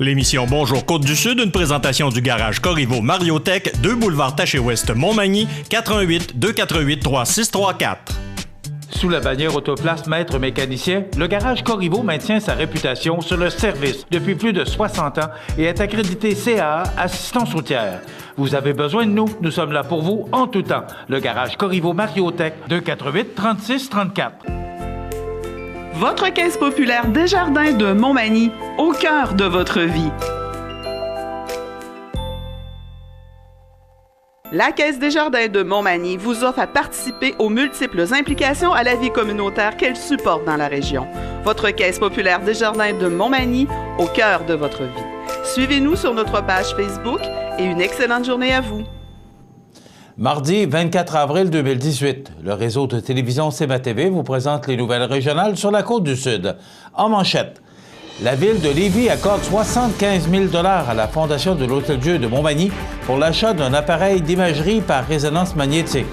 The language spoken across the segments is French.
L'émission Bonjour Côte-du-Sud, une présentation du garage Corriveau Mariotech, 2 boulevard Taché-Ouest Montmagny, 88 248 3634. Sous la bannière Autoplace Maître Mécanicien, le garage Corriveau maintient sa réputation sur le service depuis plus de 60 ans et est accrédité CAA Assistance routière. Vous avez besoin de nous, nous sommes là pour vous en tout temps. Le garage Corriveau Mariotech, 248 36 34. Votre caisse populaire Desjardins de Montmagny, au cœur de votre vie. La Caisse Desjardins de Montmagny vous offre à participer aux multiples implications à la vie communautaire qu'elle supporte dans la région. Votre Caisse populaire Desjardins de Montmagny, au cœur de votre vie. Suivez-nous sur notre page Facebook et une excellente journée à vous. Mardi 24 avril 2018, le réseau de télévision CMA-TV vous présente les nouvelles régionales sur la Côte-du-Sud. En manchette, la ville de Lévis accorde 75 000 $ à la Fondation de l'Hôtel-Dieu de Montmagny pour l'achat d'un appareil d'imagerie par résonance magnétique.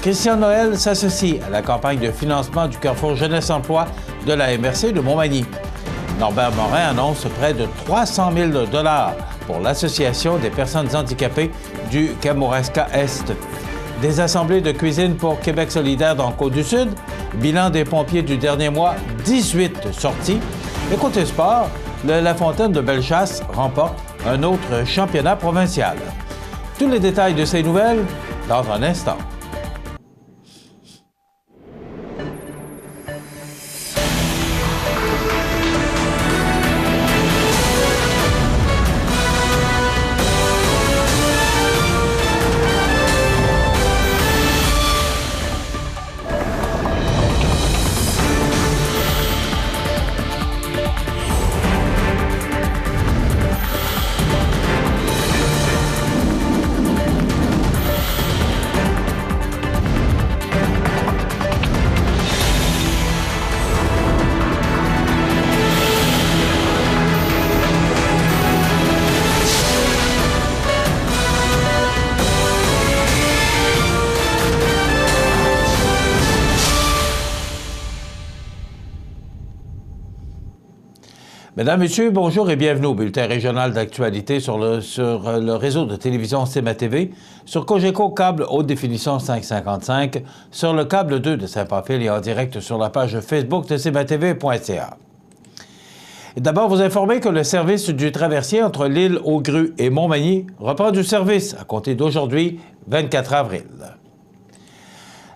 Christian Noël s'associe à la campagne de financement du Carrefour Jeunesse-Emploi de la MRC de Montmagny. Norbert Morin annonce près de 300 000 $ pour l'Association des personnes handicapées du Kamouraska-Est. Des assemblées de cuisine pour Québec solidaire dans Côte-du-Sud. Bilan des pompiers du dernier mois, 18 sorties. Et côté sport, le La Fontaine de Bellechasse remporte un autre championnat provincial. Tous les détails de ces nouvelles dans un instant. Mesdames, Messieurs, bonjour et bienvenue au bulletin régional d'actualité sur le réseau de télévision CMA-TV, sur Cogeco Câble Haute Définition 555, sur le câble 2 de Saint-Pamphile et en direct sur la page Facebook de cmatv.ca. D'abord, vous informer que le service du traversier entre l'île aux Grues et Montmagny reprend du service à compter d'aujourd'hui, 24 avril.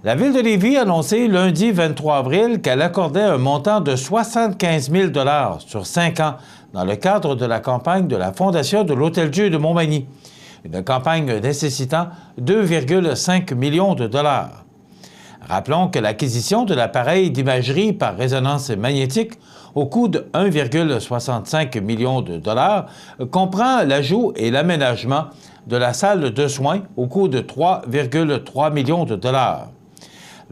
La Ville de Lévis a annoncé lundi 23 avril qu'elle accordait un montant de 75 000 $ sur 5 ans dans le cadre de la campagne de la Fondation de l'Hôtel-Dieu de Montmagny, une campagne nécessitant 2,5 millions de $. Rappelons que l'acquisition de l'appareil d'imagerie par résonance magnétique au coût de 1,65 million de $ comprend l'ajout et l'aménagement de la salle de soins au coût de 3,3 millions de $.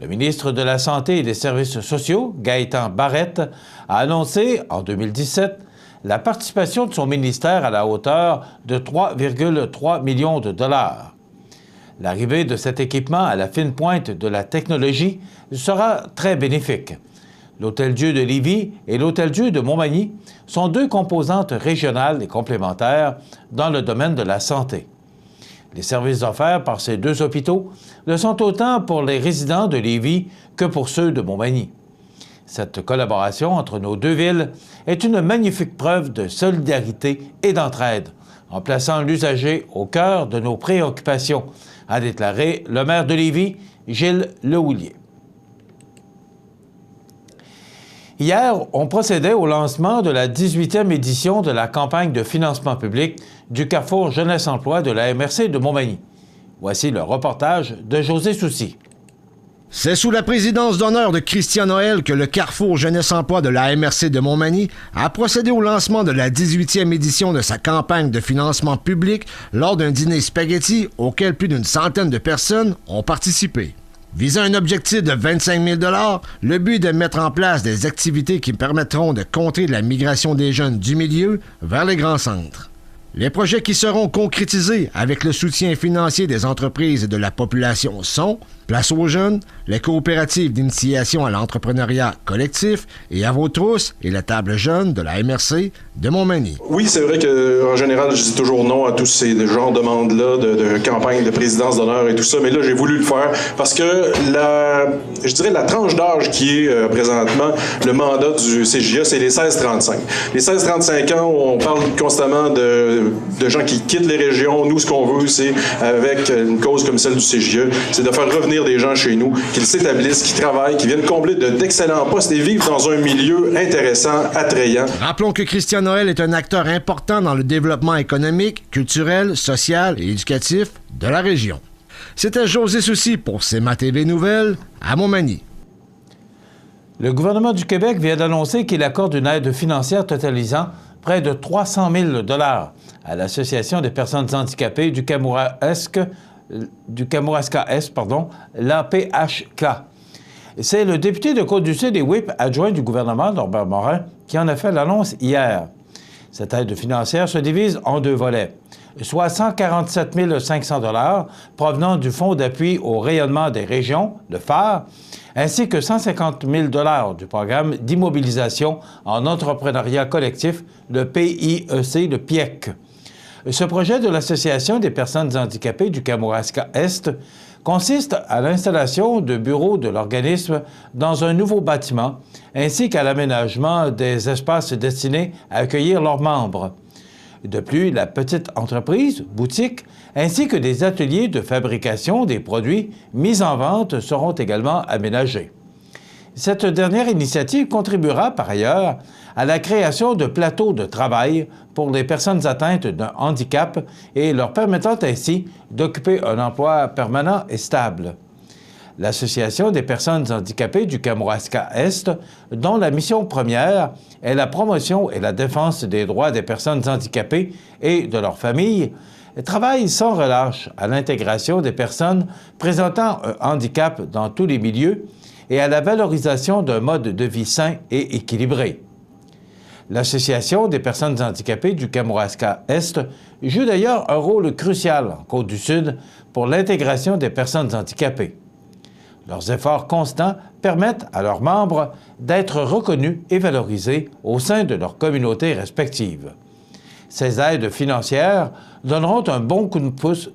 Le ministre de la Santé et des Services sociaux, Gaétan Barrette, a annoncé en 2017 la participation de son ministère à la hauteur de 3,3 millions de $. L'arrivée de cet équipement à la fine pointe de la technologie sera très bénéfique. L'Hôtel-Dieu de Lévis et l'Hôtel-Dieu de Montmagny sont deux composantes régionales et complémentaires dans le domaine de la santé. Les services offerts par ces deux hôpitaux le sont autant pour les résidents de Lévis que pour ceux de Montmagny. Cette collaboration entre nos deux villes est une magnifique preuve de solidarité et d'entraide, en plaçant l'usager au cœur de nos préoccupations, a déclaré le maire de Lévis, Gilles Lehouillier. Hier, on procédait au lancement de la 18e édition de la campagne de financement public du Carrefour Jeunesse-Emploi de la MRC de Montmagny. Voici le reportage de José Soucy. C'est sous la présidence d'honneur de Christian Noël que le Carrefour Jeunesse-Emploi de la MRC de Montmagny a procédé au lancement de la 18e édition de sa campagne de financement public lors d'un dîner spaghetti auquel plus d'une centaine de personnes ont participé. Visant un objectif de 25 000 $, le but est de mettre en place des activités qui permettront de contrer la migration des jeunes du milieu vers les grands centres. Les projets qui seront concrétisés avec le soutien financier des entreprises et de la population sont Place aux jeunes, les coopératives d'initiation à l'entrepreneuriat collectif et à vos trousses et la table jeune de la MRC de Montmagny. Oui, c'est vrai qu'en général, je dis toujours non à tous ces genres de demandes-là, de campagne de présidence d'honneur et tout ça, mais là, j'ai voulu le faire parce que la tranche d'âge qui est présentement le mandat du CJA, c'est les 16-35. Les 16-35 ans, on parle constamment de gens qui quittent les régions. Nous, ce qu'on veut, c'est, avec une cause comme celle du CJA, c'est de faire revenir des gens chez nous, qu'ils s'établissent, qui travaillent, qui viennent combler d'excellents postes et vivre dans un milieu intéressant, attrayant. Rappelons que Christian Noël est un acteur important dans le développement économique, culturel, social et éducatif de la région. C'était José Soucy pour CEMA TV Nouvelles à Montmagny. Le gouvernement du Québec vient d'annoncer qu'il accorde une aide financière totalisant près de 300 000 $ à l'Association des personnes handicapées du Kamouraska-Est, l'APHK. C'est le député de Côte-du-Sud et whip adjoint du gouvernement, Norbert Morin, qui en a fait l'annonce hier. Cette aide financière se divise en deux volets, soit 147 500 $ provenant du Fonds d'appui au rayonnement des régions, le phare, ainsi que 150 000 $ du programme d'immobilisation en entrepreneuriat collectif, le PIEC, le PIEC. Ce projet de l'Association des personnes handicapées du Kamouraska-Est consiste à l'installation de bureaux de l'organisme dans un nouveau bâtiment, ainsi qu'à l'aménagement des espaces destinés à accueillir leurs membres. De plus, la petite entreprise, boutique, ainsi que des ateliers de fabrication des produits mis en vente seront également aménagés. Cette dernière initiative contribuera par ailleurs à la création de plateaux de travail pour les personnes atteintes d'un handicap et leur permettant ainsi d'occuper un emploi permanent et stable. L'Association des personnes handicapées du Kamouraska-Est, dont la mission première est la promotion et la défense des droits des personnes handicapées et de leurs familles, travaille sans relâche à l'intégration des personnes présentant un handicap dans tous les milieux et à la valorisation d'un mode de vie sain et équilibré. L'Association des personnes handicapées du Kamouraska-Est joue d'ailleurs un rôle crucial en Côte-du-Sud pour l'intégration des personnes handicapées. Leurs efforts constants permettent à leurs membres d'être reconnus et valorisés au sein de leurs communautés respectives. Ces aides financières donneront un bon coup de pouce,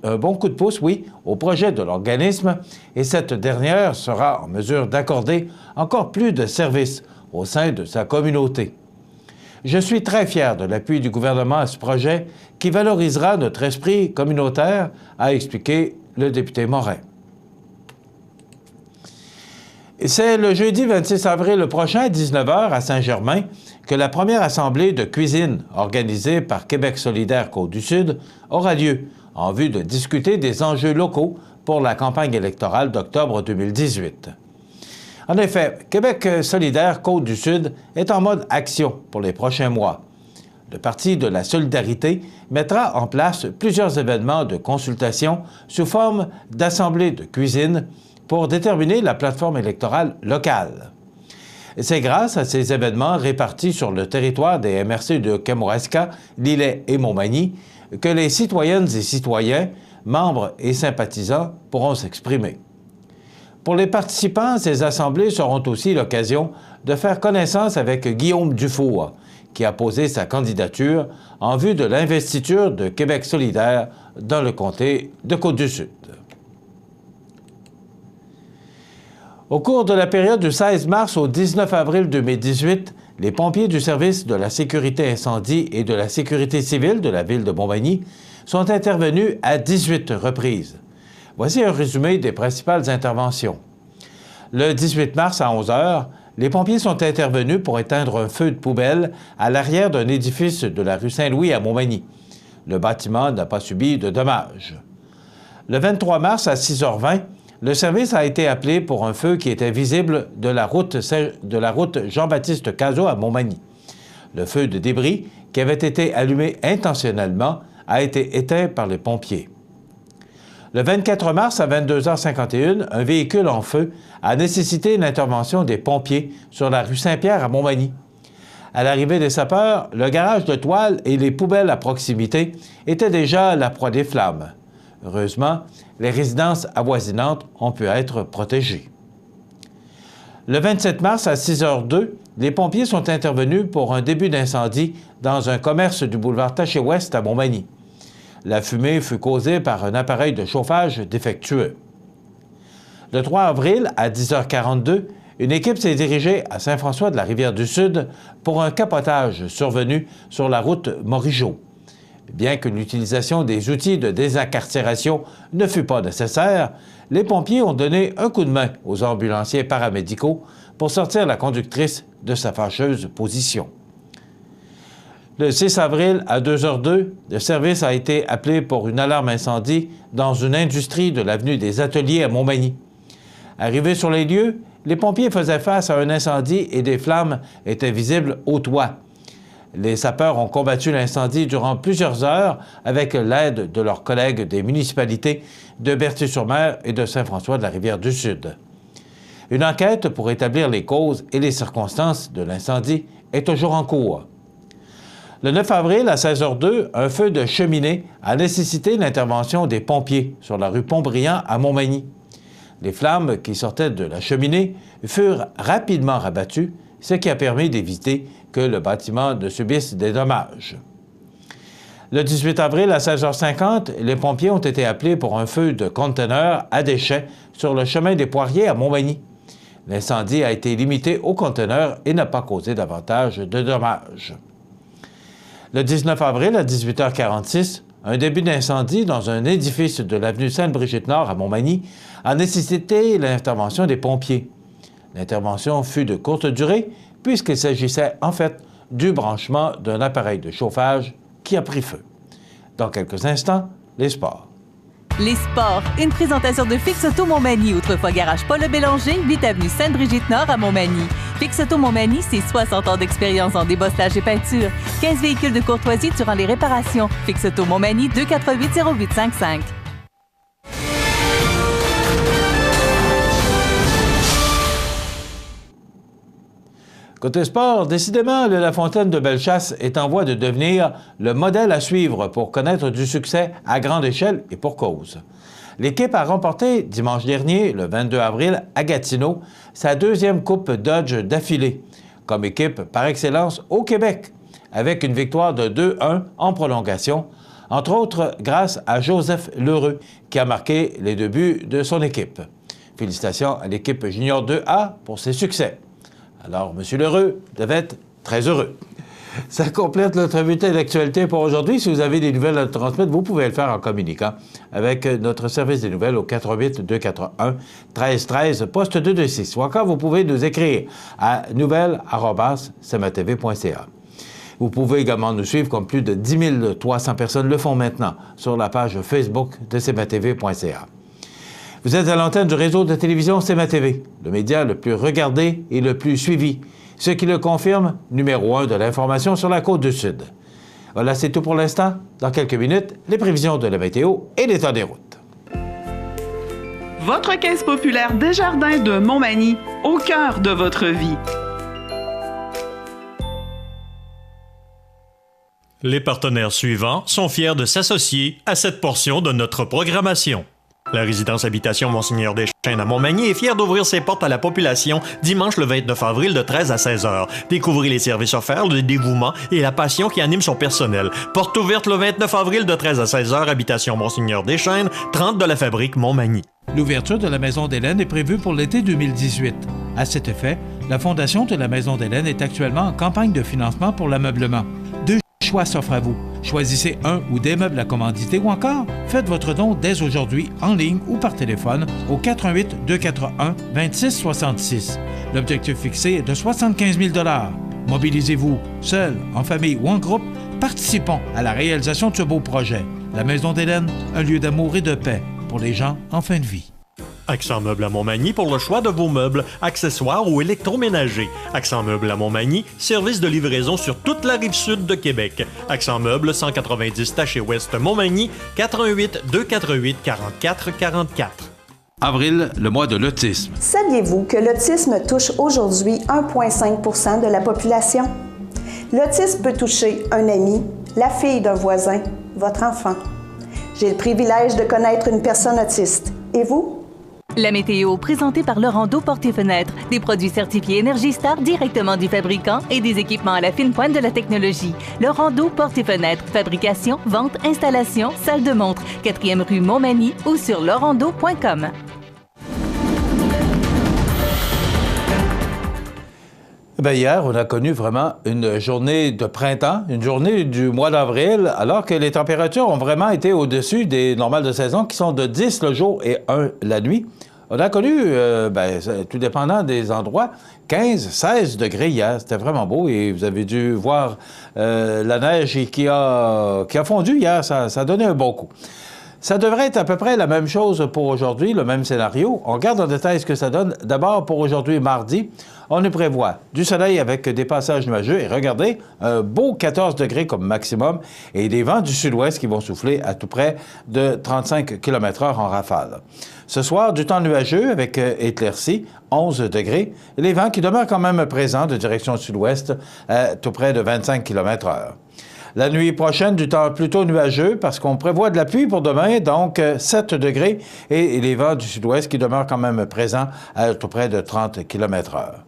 au projet de l'organisme et cette dernière sera en mesure d'accorder encore plus de services au sein de sa communauté. Je suis très fier de l'appui du gouvernement à ce projet qui valorisera notre esprit communautaire, a expliqué le député Morin. C'est le jeudi 26 avril prochain à 19h à Saint-Germain que la première assemblée de cuisine organisée par Québec solidaire Côte-du-Sud aura lieu en vue de discuter des enjeux locaux pour la campagne électorale d'octobre 2018. En effet, Québec solidaire Côte-du-Sud est en mode action pour les prochains mois. Le Parti de la solidarité mettra en place plusieurs événements de consultation sous forme d'assemblées de cuisine pour déterminer la plateforme électorale locale. C'est grâce à ces événements répartis sur le territoire des MRC de Kamouraska, Lillet et Montmagny que les citoyennes et citoyens, membres et sympathisants pourront s'exprimer. Pour les participants, ces assemblées seront aussi l'occasion de faire connaissance avec Guillaume Dufour, qui a posé sa candidature en vue de l'investiture de Québec solidaire dans le comté de Côte-du-Sud. Au cours de la période du 16 mars au 19 avril 2018, les pompiers du service de la sécurité incendie et de la sécurité civile de la ville de Montmagny sont intervenus à 18 reprises. Voici un résumé des principales interventions. Le 18 mars à 11 h, les pompiers sont intervenus pour éteindre un feu de poubelle à l'arrière d'un édifice de la rue Saint-Louis à Montmagny. Le bâtiment n'a pas subi de dommages. Le 23 mars à 6 h 20, le service a été appelé pour un feu qui était visible de la route Jean-Baptiste Cazot à Montmagny. Le feu de débris, qui avait été allumé intentionnellement, a été éteint par les pompiers. Le 24 mars à 22 h 51, un véhicule en feu a nécessité l'intervention des pompiers sur la rue Saint-Pierre à Montmagny. À l'arrivée des sapeurs, le garage de toile et les poubelles à proximité étaient déjà à la proie des flammes. Heureusement, les résidences avoisinantes ont pu être protégées. Le 27 mars à 6h02, les pompiers sont intervenus pour un début d'incendie dans un commerce du boulevard Taché-Ouest à Montmagny. La fumée fut causée par un appareil de chauffage défectueux. Le 3 avril, à 10h42, une équipe s'est dirigée à Saint-François-de-la-Rivière-du-Sud pour un capotage survenu sur la route Morigeau. Bien que l'utilisation des outils de désincarcération ne fût pas nécessaire, les pompiers ont donné un coup de main aux ambulanciers paramédicaux pour sortir la conductrice de sa fâcheuse position. Le 6 avril, à 2h02, le service a été appelé pour une alarme incendie dans une industrie de l'avenue des Ateliers à Montmagny. Arrivés sur les lieux, les pompiers faisaient face à un incendie et des flammes étaient visibles au toit. Les sapeurs ont combattu l'incendie durant plusieurs heures avec l'aide de leurs collègues des municipalités de Berthier-sur-Mer et de Saint-François-de-la-Rivière-du-Sud. Une enquête pour établir les causes et les circonstances de l'incendie est toujours en cours. Le 9 avril, à 16h02, un feu de cheminée a nécessité l'intervention des pompiers sur la rue Pont-Brillant à Montmagny. Les flammes qui sortaient de la cheminée furent rapidement rabattues, ce qui a permis d'éviter que le bâtiment ne subisse des dommages. Le 18 avril, à 16h50, les pompiers ont été appelés pour un feu de conteneur à déchets sur le chemin des Poiriers à Montmagny. L'incendie a été limité au conteneur et n'a pas causé davantage de dommages. Le 19 avril, à 18h46, un début d'incendie dans un édifice de l'avenue Sainte-Brigitte-Nord à Montmagny a nécessité l'intervention des pompiers. L'intervention fut de courte durée puisqu'il s'agissait en fait du branchement d'un appareil de chauffage qui a pris feu. Dans quelques instants, les sports. Les sports, une présentation de Fix Auto Montmagny, autrefois garage Paul Bélanger, 8 avenue Sainte-Brigitte-Nord à Montmagny. Fix Auto Montmagny, c'est 60 ans d'expérience en débosselage et peinture. 15 véhicules de courtoisie durant les réparations. Fix Auto Montmagny, 248-0855. Côté sport, décidément, le La Fontaine de Bellechasse est en voie de devenir le modèle à suivre pour connaître du succès à grande échelle et pour cause. L'équipe a remporté dimanche dernier, le 22 avril, à Gatineau, sa deuxième Coupe Dodge d'affilée, comme équipe par excellence au Québec, avec une victoire de 2-1 en prolongation, entre autres grâce à Joseph Lheureux, qui a marqué les 2 buts de son équipe. Félicitations à l'équipe Junior 2A pour ses succès. Alors, M. Lheureux devait être très heureux. Ça complète notre bulletin d'actualité pour aujourd'hui. Si vous avez des nouvelles à transmettre, vous pouvez le faire en communiquant avec notre service des nouvelles au 418-241-1313, poste 226. Ou encore, vous pouvez nous écrire à nouvelles@cmatv.ca. Vous pouvez également nous suivre, comme plus de 10 300 personnes le font maintenant, sur la page Facebook de cmatv.ca. Vous êtes à l'antenne du réseau de télévision CMA-TV, le média le plus regardé et le plus suivi, ce qui le confirme, numéro 1 de l'information sur la Côte-du-Sud. Voilà, c'est tout pour l'instant. Dans quelques minutes, les prévisions de la météo et l'état des routes. Votre caisse populaire Desjardins de Montmagny, au cœur de votre vie. Les partenaires suivants sont fiers de s'associer à cette portion de notre programmation. La résidence Habitation Monseigneur Deschênes à Montmagny est fière d'ouvrir ses portes à la population dimanche le 29 avril de 13 à 16 heures. Découvrez les services offerts, le dévouement et la passion qui anime son personnel. Porte ouverte le 29 avril de 13 à 16 heures, Habitation Monseigneur Deschênes, 30 de la Fabrique Montmagny. L'ouverture de la Maison d'Hélène est prévue pour l'été 2018. À cet effet, la Fondation de la Maison d'Hélène est actuellement en campagne de financement pour l'ameublement. 2 choix s'offrent à vous. Choisissez un ou des meubles à commanditer ou encore faites votre don dès aujourd'hui en ligne ou par téléphone au 418-241-2666. L'objectif fixé est de 75 000 $. Mobilisez-vous, seul, en famille ou en groupe, participons à la réalisation de ce beau projet. La Maison d'Hélène, un lieu d'amour et de paix pour les gens en fin de vie. Accent Meubles à Montmagny pour le choix de vos meubles, accessoires ou électroménagers. Accent Meubles à Montmagny, service de livraison sur toute la rive sud de Québec. Accent Meubles, 190 Taché-Ouest Montmagny, 418-248-4444. Avril, le mois de l'autisme. Saviez-vous que l'autisme touche aujourd'hui 1,5 % de la population? L'autisme peut toucher un ami, la fille d'un voisin, votre enfant. J'ai le privilège de connaître une personne autiste. Et vous? La météo, présentée par Laurando Portes et Fenêtres. Des produits certifiés Énergie Star directement du fabricant et des équipements à la fine pointe de la technologie. Laurando Portes et Fenêtres. Fabrication, vente, installation, salle de montre. 4e rue Montmagny ou sur laurando.com. Bien, hier, on a connu vraiment une journée de printemps, une journée du mois d'avril, alors que les températures ont vraiment été au-dessus des normales de saison, qui sont de 10 le jour et 1 la nuit. On a connu, tout dépendant des endroits, 15, 16 degrés hier. C'était vraiment beau et vous avez dû voir la neige qui a fondu hier. Ça a donné un bon coup. Ça devrait être à peu près la même chose pour aujourd'hui, le même scénario. On regarde en détail ce que ça donne. D'abord, pour aujourd'hui, mardi, on nous prévoit du soleil avec des passages nuageux. Et regardez, un beau 14 degrés comme maximum et des vents du sud-ouest qui vont souffler à tout près de 35 km/h en rafale. Ce soir, du temps nuageux avec éclaircies, 11 degrés. Et les vents qui demeurent quand même présents de direction sud-ouest à tout près de 25 km/h. La nuit prochaine, du temps plutôt nuageux parce qu'on prévoit de la pluie pour demain, donc 7 degrés et les vents du sud-ouest qui demeurent quand même présents à tout près de 30 km/h.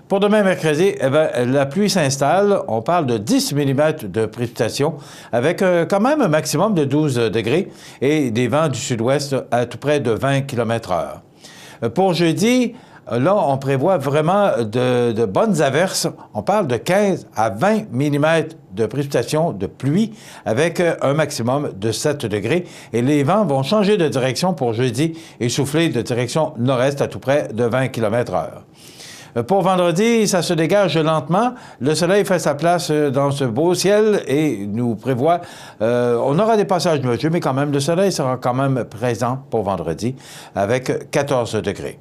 Pour demain, mercredi, la pluie s'installe. On parle de 10 mm de précipitations avec quand même un maximum de 12 degrés et des vents du sud-ouest à tout près de 20 km/h. Pour jeudi, là, on prévoit vraiment de bonnes averses. On parle de 15 à 20 mm de précipitations, de pluie, avec un maximum de 7 degrés. Et les vents vont changer de direction pour jeudi et souffler de direction nord-est à tout près de 20 km/h. Pour vendredi, ça se dégage lentement. Le soleil fait sa place dans ce beau ciel et nous prévoit... on aura des passages nuageux, mais quand même, le soleil sera quand même présent pour vendredi avec 14 degrés.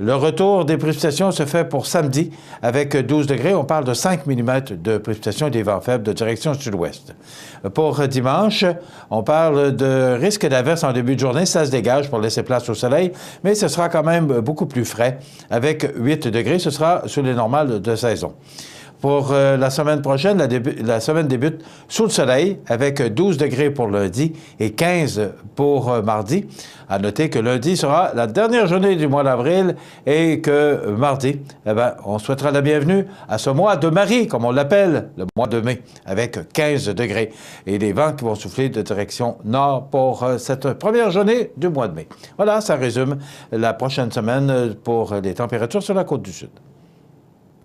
Le retour des précipitations se fait pour samedi avec 12 degrés. On parle de 5 mm de précipitations et des vents faibles de direction sud-ouest. Pour dimanche, on parle de risque d'averse en début de journée. Ça se dégage pour laisser place au soleil, mais ce sera quand même beaucoup plus frais avec 8 degrés. Ce sera sous les normales de saison. Pour la semaine prochaine, la semaine débute sous le soleil avec 12 degrés pour lundi et 15 pour mardi. À noter que lundi sera la dernière journée du mois d'avril et que mardi, on souhaitera la bienvenue à ce mois de Marie, comme on l'appelle, le mois de mai, avec 15 degrés et des vents qui vont souffler de direction nord pour cette première journée du mois de mai. Voilà, ça résume la prochaine semaine pour les températures sur la côte du Sud.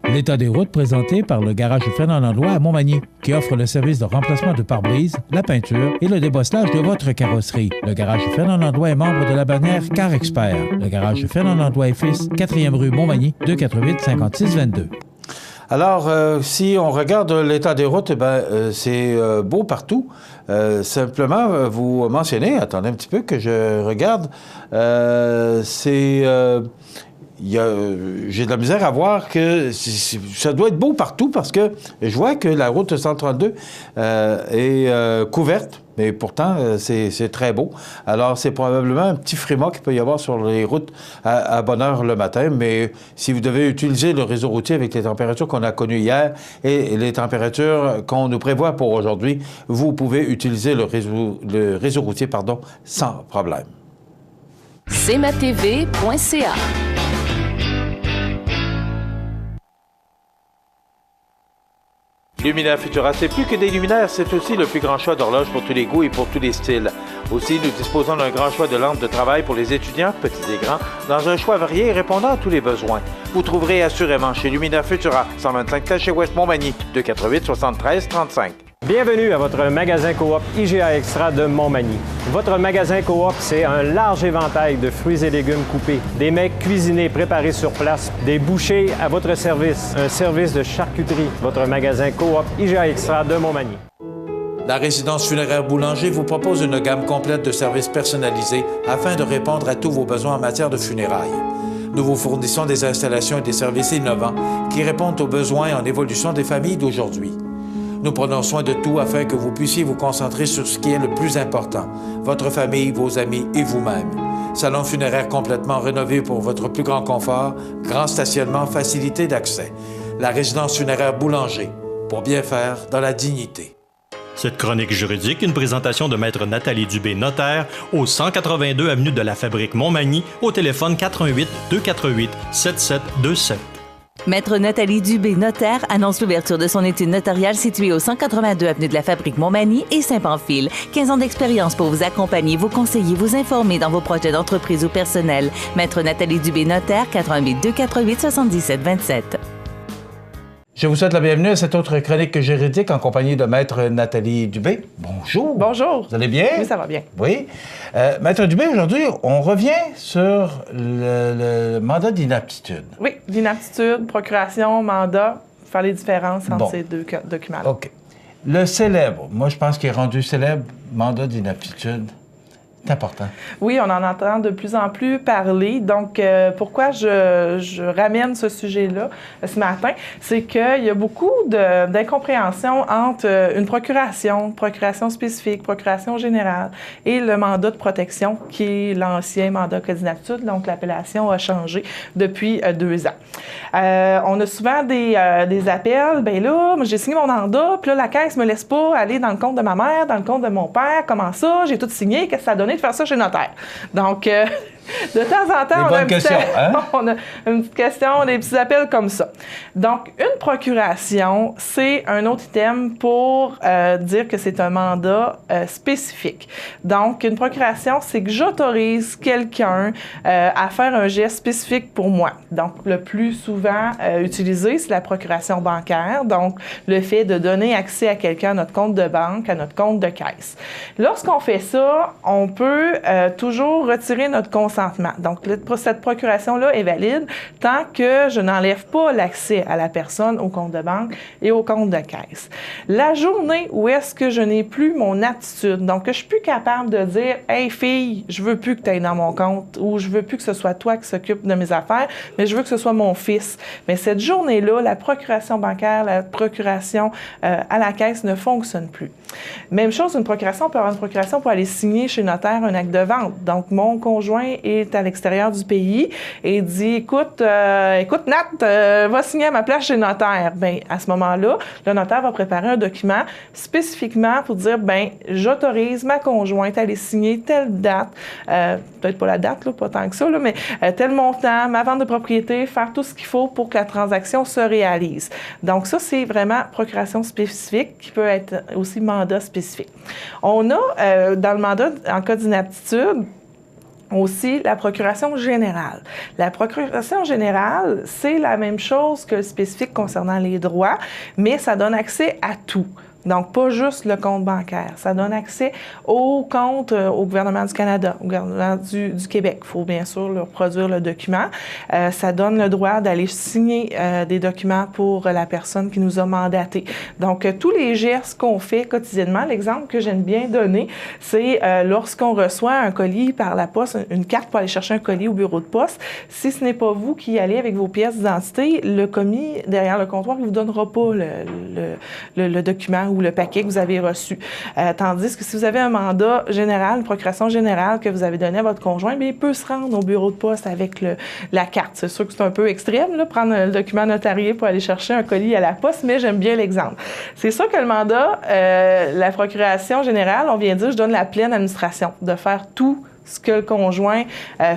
L'état des routes présenté par le garage Fernand Landlois à Montmagny, qui offre le service de remplacement de pare-brise, la peinture et le débosselage de votre carrosserie. Le garage Fernand Landlois est membre de la bannière Car Expert. Le garage Fernand Landlois et Fils, 4e rue Montmagny, 248-5622. Alors, si on regarde l'état des routes, c'est beau partout. Simplement, vous mentionnez, attendez un petit peu que je regarde, j'ai de la misère à voir que ça doit être beau partout parce que je vois que la route 132 est couverte, mais pourtant, c'est très beau. Alors, c'est probablement un petit frima qu'il peut y avoir sur les routes à bonne heure le matin, mais si vous devez utiliser le réseau routier avec les températures qu'on a connues hier et les températures qu'on nous prévoit pour aujourd'hui, vous pouvez utiliser le réseau routier, sans problème. cmatv.ca. Luminaire Futura, c'est plus que des luminaires, c'est aussi le plus grand choix d'horloges pour tous les goûts et pour tous les styles. Aussi, nous disposons d'un grand choix de lampes de travail pour les étudiants, petits et grands, dans un choix varié et répondant à tous les besoins. Vous trouverez assurément chez Luminaire Futura, 125 Taché Ouest Montmagny, 248-73-35. Bienvenue à votre magasin Coop IGA Extra de Montmagny. Votre magasin Coop, c'est un large éventail de fruits et légumes coupés, des mets cuisinés préparés sur place, des bouchées à votre service, un service de charcuterie. Votre magasin Coop IGA Extra de Montmagny. La résidence funéraire Boulanger vous propose une gamme complète de services personnalisés afin de répondre à tous vos besoins en matière de funérailles. Nous vous fournissons des installations et des services innovants qui répondent aux besoins en évolution des familles d'aujourd'hui. Nous prenons soin de tout afin que vous puissiez vous concentrer sur ce qui est le plus important, votre famille, vos amis et vous-même. Salon funéraire complètement rénové pour votre plus grand confort, grand stationnement, facilité d'accès. La résidence funéraire Boulanger, pour bien faire dans la dignité. Cette chronique juridique, une présentation de Maître Nathalie Dubé, notaire, au 182 avenue de la Fabrique Montmagny, au téléphone 418-248-7727. Maître Nathalie Dubé, notaire, annonce l'ouverture de son étude notariale située au 182 avenue de la Fabrique Montmagny et Saint-Pamphile. 15 ans d'expérience pour vous accompagner, vous conseiller, vous informer dans vos projets d'entreprise ou personnel. Maître Nathalie Dubé, notaire, 418-248-7727. Je vous souhaite la bienvenue à cette autre chronique juridique en compagnie de Maître Nathalie Dubé. Bonjour. Bonjour. Vous allez bien? Oui, ça va bien. Oui. Maître Dubé, aujourd'hui, on revient sur le mandat d'inaptitude. Oui, d'inaptitude, procuration, mandat, faire les différences entre ces deux documents-là. OK. Le célèbre, moi je pense qu'il est rendu célèbre, mandat d'inaptitude. C'est important. Oui, on en entend de plus en plus parler. Donc, pourquoi je ramène ce sujet-là ce matin, c'est qu'il y a beaucoup d'incompréhension entre une procuration spécifique, procuration générale, et le mandat de protection, qui est l'ancien mandat code d'inaptitude. Donc, l'appellation a changé depuis 2 ans. On a souvent des appels. Bien là, j'ai signé mon mandat, puis là, la caisse me laisse pas aller dans le compte de ma mère, dans le compte de mon père. Comment ça? J'ai tout signé. Qu'est-ce que ça a donné de faire ça chez le notaire? Donc, de temps en temps, on a une petite question, des petits appels comme ça. Donc, une procuration, c'est un autre item pour dire que c'est un mandat spécifique. Donc, une procuration, c'est que j'autorise quelqu'un à faire un geste spécifique pour moi. Donc, le plus souvent utilisé, c'est la procuration bancaire. Donc, le fait de donner accès à quelqu'un à notre compte de banque, à notre compte de caisse. Lorsqu'on fait ça, on peut toujours retirer notre consentement. Donc, cette procuration-là est valide tant que je n'enlève pas l'accès à la personne au compte de banque et au compte de caisse. La journée où est-ce que je n'ai plus mon aptitude, donc que je suis plus capable de dire « Hey fille, je veux plus que tu ailles dans mon compte » ou « Je veux plus que ce soit toi qui s'occupe de mes affaires, mais je veux que ce soit mon fils. » Mais cette journée-là, la procuration bancaire, la procuration à la caisse ne fonctionne plus. Même chose, une procuration, on peut avoir une procuration pour aller signer chez le notaire un acte de vente. Donc, mon conjoint est à l'extérieur du pays et dit écoute Nat, va signer à ma place chez le notaire. Bien, à ce moment-là, le notaire va préparer un document spécifiquement pour dire bien, j'autorise ma conjointe à aller signer telle date, peut-être pas la date, là, pas tant que ça, là, mais tel montant, ma vente de propriété, faire tout ce qu'il faut pour que la transaction se réalise. Donc, ça, c'est vraiment procuration spécifique qui peut être aussi mandat spécifique. On a, dans le mandat en cas d'inaptitude, aussi la procuration générale. La procuration générale, c'est la même chose que le spécifique concernant les droits, mais ça donne accès à tout. Donc, pas juste le compte bancaire. Ça donne accès au compte au gouvernement du Canada, au gouvernement du Québec. Il faut bien sûr leur produire le document. Ça donne le droit d'aller signer des documents pour la personne qui nous a mandatés. Donc, tous les gestes qu'on fait quotidiennement, l'exemple que j'aime bien donner, c'est lorsqu'on reçoit un colis par la poste, une carte pour aller chercher un colis au bureau de poste, si ce n'est pas vous qui y allez avec vos pièces d'identité, le commis derrière le comptoir ne vous donnera pas le document ou le paquet que vous avez reçu. Tandis que si vous avez un mandat général, une procuration générale que vous avez donné à votre conjoint, bien, il peut se rendre au bureau de poste avec la carte. C'est sûr que c'est un peu extrême, là, prendre le document notarié pour aller chercher un colis à la poste, mais j'aime bien l'exemple. C'est sûr que le mandat, la procuration générale, on vient dire, je donne la pleine administration de faire tout ce que le conjoint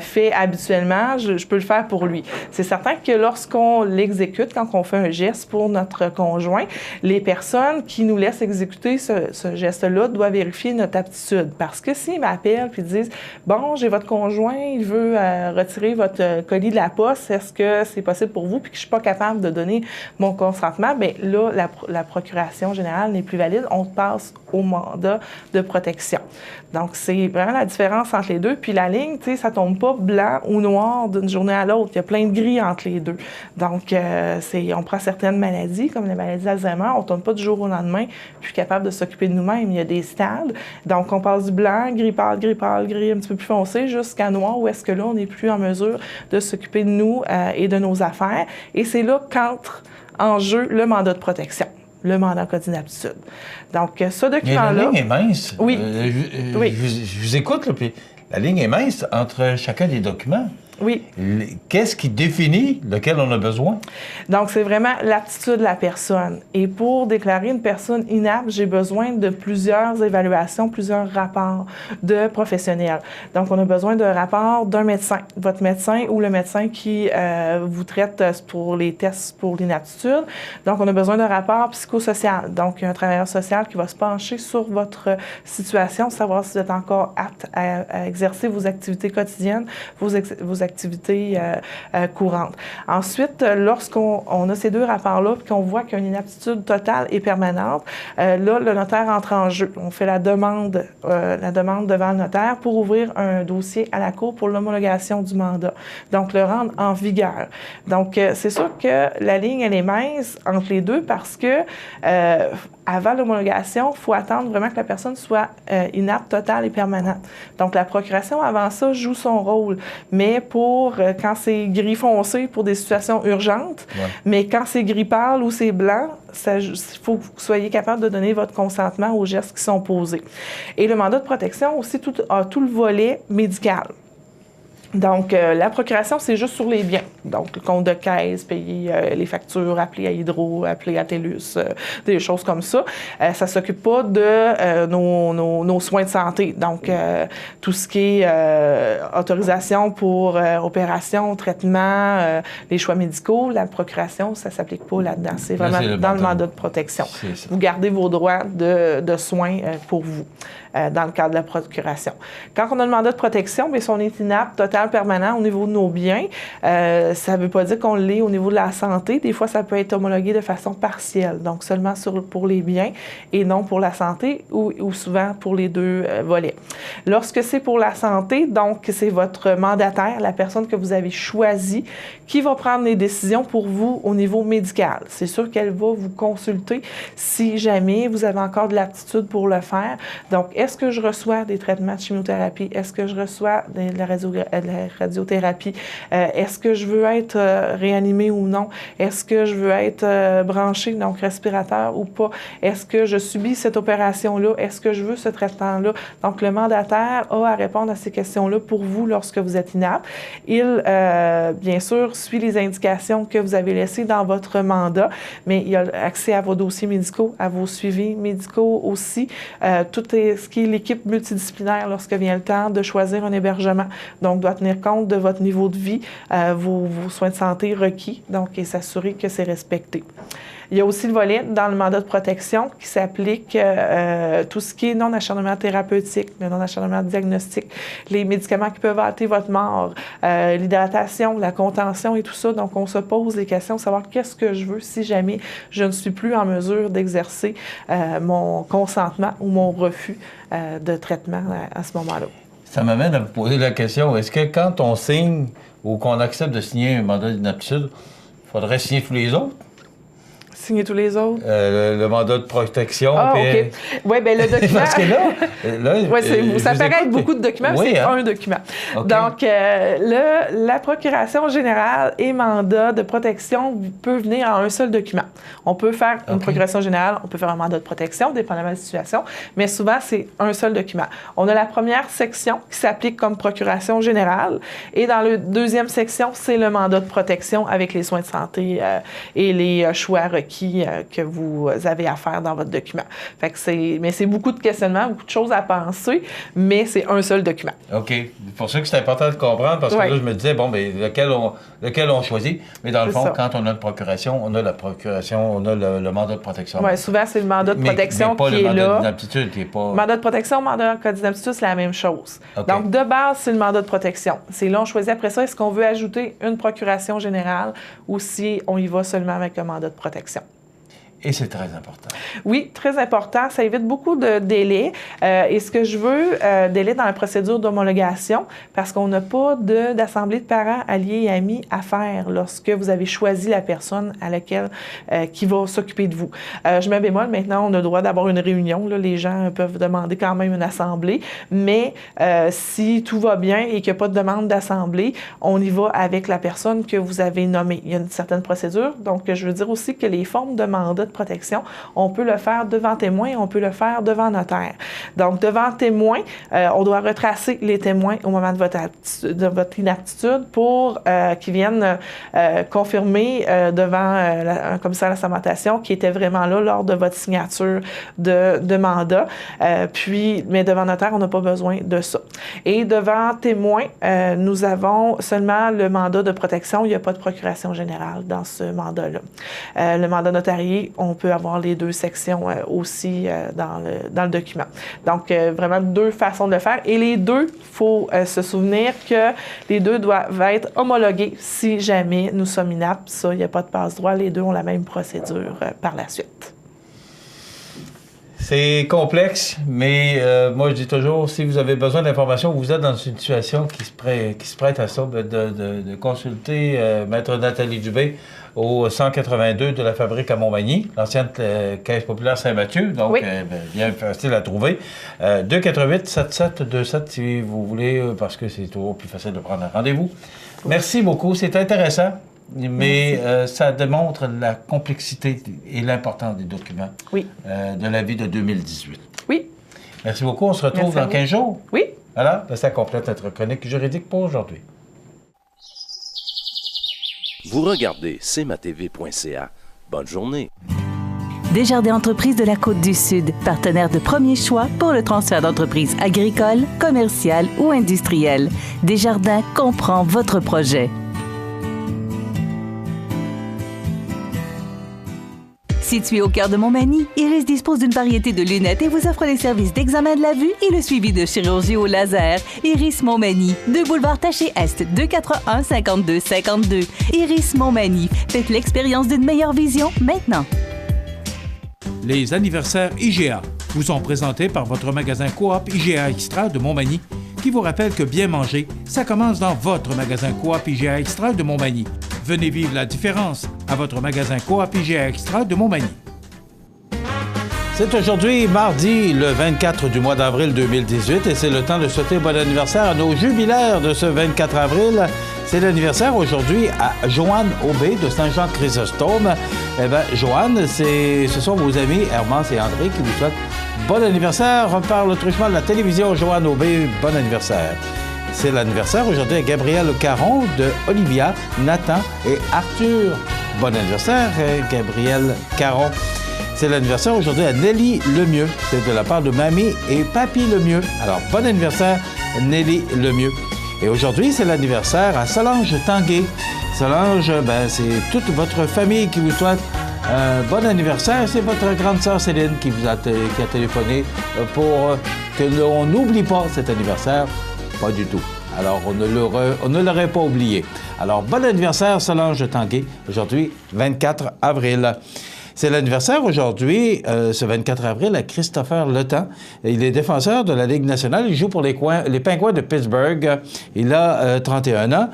fait habituellement, je peux le faire pour lui. C'est certain que lorsqu'on l'exécute, quand on fait un geste pour notre conjoint, les personnes qui nous laissent exécuter ce geste-là doivent vérifier notre aptitude. Parce que s'ils m'appellent et disent « Bon, j'ai votre conjoint, il veut retirer votre colis de la poste, est-ce que c'est possible pour vous? » puis que je ne suis pas capable de donner mon consentement, bien là, la procuration générale n'est plus valide. On passe au mandat de protection. Donc, c'est vraiment la différence entre les deux. Puis la ligne, tu sais, ça tombe pas blanc ou noir d'une journée à l'autre. Il y a plein de gris entre les deux. Donc, on prend certaines maladies, comme la maladie d'Alzheimer, on ne tombe pas du jour au lendemain, plus capable de s'occuper de nous-mêmes. Il y a des stades. Donc, on passe du blanc, gris pâle, gris un petit peu plus foncé, jusqu'à noir, où est-ce que là, on n'est plus en mesure de s'occuper de nous et de nos affaires. Et c'est là qu'entre en jeu le mandat de protection. Le mandat en cas d'inaptitude. Donc, ce document-là... Mais la ligne est mince. Oui. Je vous écoute, là, puis la ligne est mince entre chacun des documents. Oui. Qu'est-ce qui définit lequel on a besoin? Donc, c'est vraiment l'aptitude de la personne. Et pour déclarer une personne inapte, j'ai besoin de plusieurs évaluations, plusieurs rapports de professionnels. Donc, on a besoin d'un rapport d'un médecin, votre médecin ou le médecin qui vous traite pour les tests pour l'inaptitude. Donc, on a besoin d'un rapport psychosocial. Donc, il y a un travailleur social qui va se pencher sur votre situation, savoir si vous êtes encore apte à exercer vos activités quotidiennes, vos activités courantes. Ensuite, lorsqu'on a ces deux rapports-là et qu'on voit qu'il y a une inaptitude totale et permanente, là, le notaire entre en jeu. On fait la demande devant le notaire pour ouvrir un dossier à la Cour pour l'homologation du mandat. Donc, le rendre en vigueur. Donc, c'est sûr que la ligne, elle est mince entre les deux parce que avant l'homologation, il faut attendre vraiment que la personne soit inapte, totale et permanente. Donc, la procuration, avant ça, joue son rôle. Mais pour quand c'est gris foncé, pour des situations urgentes, mais quand c'est gris pâle ou c'est blanc, il faut que vous soyez capable de donner votre consentement aux gestes qui sont posés. Et le mandat de protection aussi a tout le volet médical. Donc, la procuration, c'est juste sur les biens. Donc, le compte de caisse, payer les factures, appeler à Hydro, appeler à TELUS, des choses comme ça. Ça ne s'occupe pas de nos soins de santé. Donc, tout ce qui est autorisation pour opération, traitement, les choix médicaux, la procuration, ça ne s'applique pas là-dedans. C'est vraiment dans le mandat de protection. Vous gardez vos droits de soins pour vous. Dans le cadre de la procuration. Quand on a le mandat de protection, bien, si on est inapte, total, permanent au niveau de nos biens, ça ne veut pas dire qu'on l'est au niveau de la santé. Des fois, ça peut être homologué de façon partielle, donc seulement pour les biens et non pour la santé ou souvent pour les deux volets. Lorsque c'est pour la santé, donc c'est votre mandataire, la personne que vous avez choisie, qui va prendre les décisions pour vous au niveau médical. C'est sûr qu'elle va vous consulter si jamais vous avez encore de l'aptitude pour le faire. Donc, est-ce que je reçois des traitements de chimiothérapie? Est-ce que je reçois de la radiothérapie? Est-ce que je veux être réanimé ou non? Est-ce que je veux être branché, donc respirateur ou pas? Est-ce que je subis cette opération-là? Est-ce que je veux ce traitement-là? Donc, le mandataire a à répondre à ces questions-là pour vous lorsque vous êtes inapte. Il, bien sûr, suit les indications que vous avez laissées dans votre mandat, mais il a accès à vos dossiers médicaux, à vos suivis médicaux aussi. Tout ce qui est l'équipe multidisciplinaire lorsque vient le temps de choisir un hébergement. Donc, doit tenir compte de votre niveau de vie, vos soins de santé requis, donc, et s'assurer que c'est respecté. Il y a aussi le volet dans le mandat de protection qui s'applique tout ce qui est non-acharnement thérapeutique, le non-acharnement diagnostique, les médicaments qui peuvent hâter votre mort, l'hydratation, la contention et tout ça. Donc, on se pose des questions, savoir qu'est-ce que je veux si jamais je ne suis plus en mesure d'exercer mon consentement ou mon refus de traitement à ce moment-là. Ça m'amène à vous poser la question, est-ce que quand on signe ou qu'on accepte de signer un mandat d'inaptitude, il faudrait signer tous les autres? Signer tous les autres? Le mandat de protection. Ah, OK. Oui, bien, le document... Parce que là ça paraît être beaucoup de documents, mais c'est un document. Okay. Donc, la procuration générale et mandat de protection peut venir en un seul document. On peut faire une procuration générale, on peut faire un mandat de protection, dépendamment de la situation, mais souvent, c'est un seul document. On a la première section qui s'applique comme procuration générale, et dans la deuxième section, c'est le mandat de protection avec les soins de santé et les choix requis que vous avez à faire dans votre document. Fait que c'est beaucoup de questionnements, beaucoup de choses à penser, mais c'est un seul document. OK. C'est pour ça que c'est important de comprendre, parce que là, je me disais, bon, bien, lequel on choisit, mais dans le fond, quand on a une procuration, on a la procuration, on a le mandat de protection. Oui, souvent, c'est le mandat de protection qui est là. Mais pas le mandat d'inaptitude qui est pas... Mandat de protection, mandat d'inaptitude, c'est la même chose. Okay. Donc, de base, c'est le mandat de protection. C'est là, on choisit après ça, est-ce qu'on veut ajouter une procuration générale ou si on y va seulement avec un mandat de protection. Et c'est très important. Oui, très important. Ça évite beaucoup de délais. Et ce que je veux, délai dans la procédure d'homologation, parce qu'on n'a pas d'assemblée de parents, alliés et amis à faire lorsque vous avez choisi la personne à laquelle qui va s'occuper de vous. Je mets bémol, maintenant, on a le droit d'avoir une réunion. Là, les gens peuvent demander quand même une assemblée. Mais si tout va bien et qu'il n'y a pas de demande d'assemblée, on y va avec la personne que vous avez nommée. Il y a une certaine procédure. Donc, je veux dire aussi que les formes de mandat de protection, on peut le faire devant témoin, on peut le faire devant notaire. Donc, devant témoin, on doit retracer les témoins au moment de votre inaptitude pour qu'ils viennent confirmer devant un commissaire à la sermentation qui était vraiment là lors de votre signature de mandat. Mais devant notaire, on n'a pas besoin de ça. Et devant témoin, nous avons seulement le mandat de protection. Il n'y a pas de procuration générale dans ce mandat-là. Le mandat notarié, on peut avoir les deux sections aussi dans le document. Donc, vraiment deux façons de le faire. Et les deux, il faut se souvenir que les deux doivent être homologués si jamais nous sommes inaptes. Ça, il n'y a pas de passe-droit. Les deux ont la même procédure par la suite. C'est complexe, mais moi, je dis toujours, si vous avez besoin d'informations, vous êtes dans une situation qui se prête à ça, de consulter Maître Nathalie Dubé au 182 de la Fabrique à Montmagny, l'ancienne Caisse populaire Saint-Mathieu, donc oui. Bien facile à trouver. 248-7727 si vous voulez, parce que c'est toujours plus facile de prendre un rendez-vous. Merci beaucoup, c'est intéressant. Mais ça démontre la complexité et l'importance des documents de l'avis de 2018. Oui. Merci beaucoup. On se retrouve dans 15 jours. Oui. Voilà, ça complète notre chronique juridique pour aujourd'hui. Vous regardez cmatv.ca. Bonne journée. Desjardins Entreprises de la Côte-du-Sud, partenaire de premier choix pour le transfert d'entreprises agricoles, commerciales ou industrielles. Desjardins comprend votre projet. Situé au cœur de Montmagny, Iris dispose d'une variété de lunettes et vous offre les services d'examen de la vue et le suivi de chirurgie au laser. Iris Montmagny, 2 boulevard Taché-Est, 241-5252. Iris Montmagny, faites l'expérience d'une meilleure vision maintenant. Les anniversaires IGA vous sont présentés par votre magasin Coop IGA Extra de Montmagny, qui vous rappelle que bien manger, ça commence dans votre magasin Coop IGA Extra de Montmagny. Venez vivre la différence à votre magasin Coop IGA Extra de Montmagny. C'est aujourd'hui, mardi, le 24 du mois d'avril 2018, et c'est le temps de souhaiter bon anniversaire à nos jubilaires de ce 24 avril. C'est l'anniversaire aujourd'hui à Joanne Aubé de Saint-Jean-Chrysostome. Eh bien, Joanne, ce sont vos amis Hermance et André qui vous souhaitent bon anniversaire par le truchement de la télévision. Joanne Aubé, bon anniversaire. C'est l'anniversaire aujourd'hui à Gabriel Caron de Olivia, Nathan et Arthur. Bon anniversaire, Gabriel Caron. C'est l'anniversaire aujourd'hui à Nelly Lemieux. C'est de la part de Mamie et Papy Lemieux. Alors, bon anniversaire, Nelly Lemieux. Et aujourd'hui, c'est l'anniversaire à Solange Tanguay. Solange, c'est toute votre famille qui vous souhaite bon anniversaire. C'est votre grande sœur Céline qui a téléphoné pour que l'on n'oublie pas cet anniversaire. Pas du tout. Alors, on ne l'aurait pas oublié. Alors, bon anniversaire, Solange Tanguay, aujourd'hui, 24 avril. C'est l'anniversaire aujourd'hui, ce 24 avril, à Christopher Letang. Il est défenseur de la Ligue nationale. Il joue pour les Penguins de Pittsburgh. Il a 31 ans.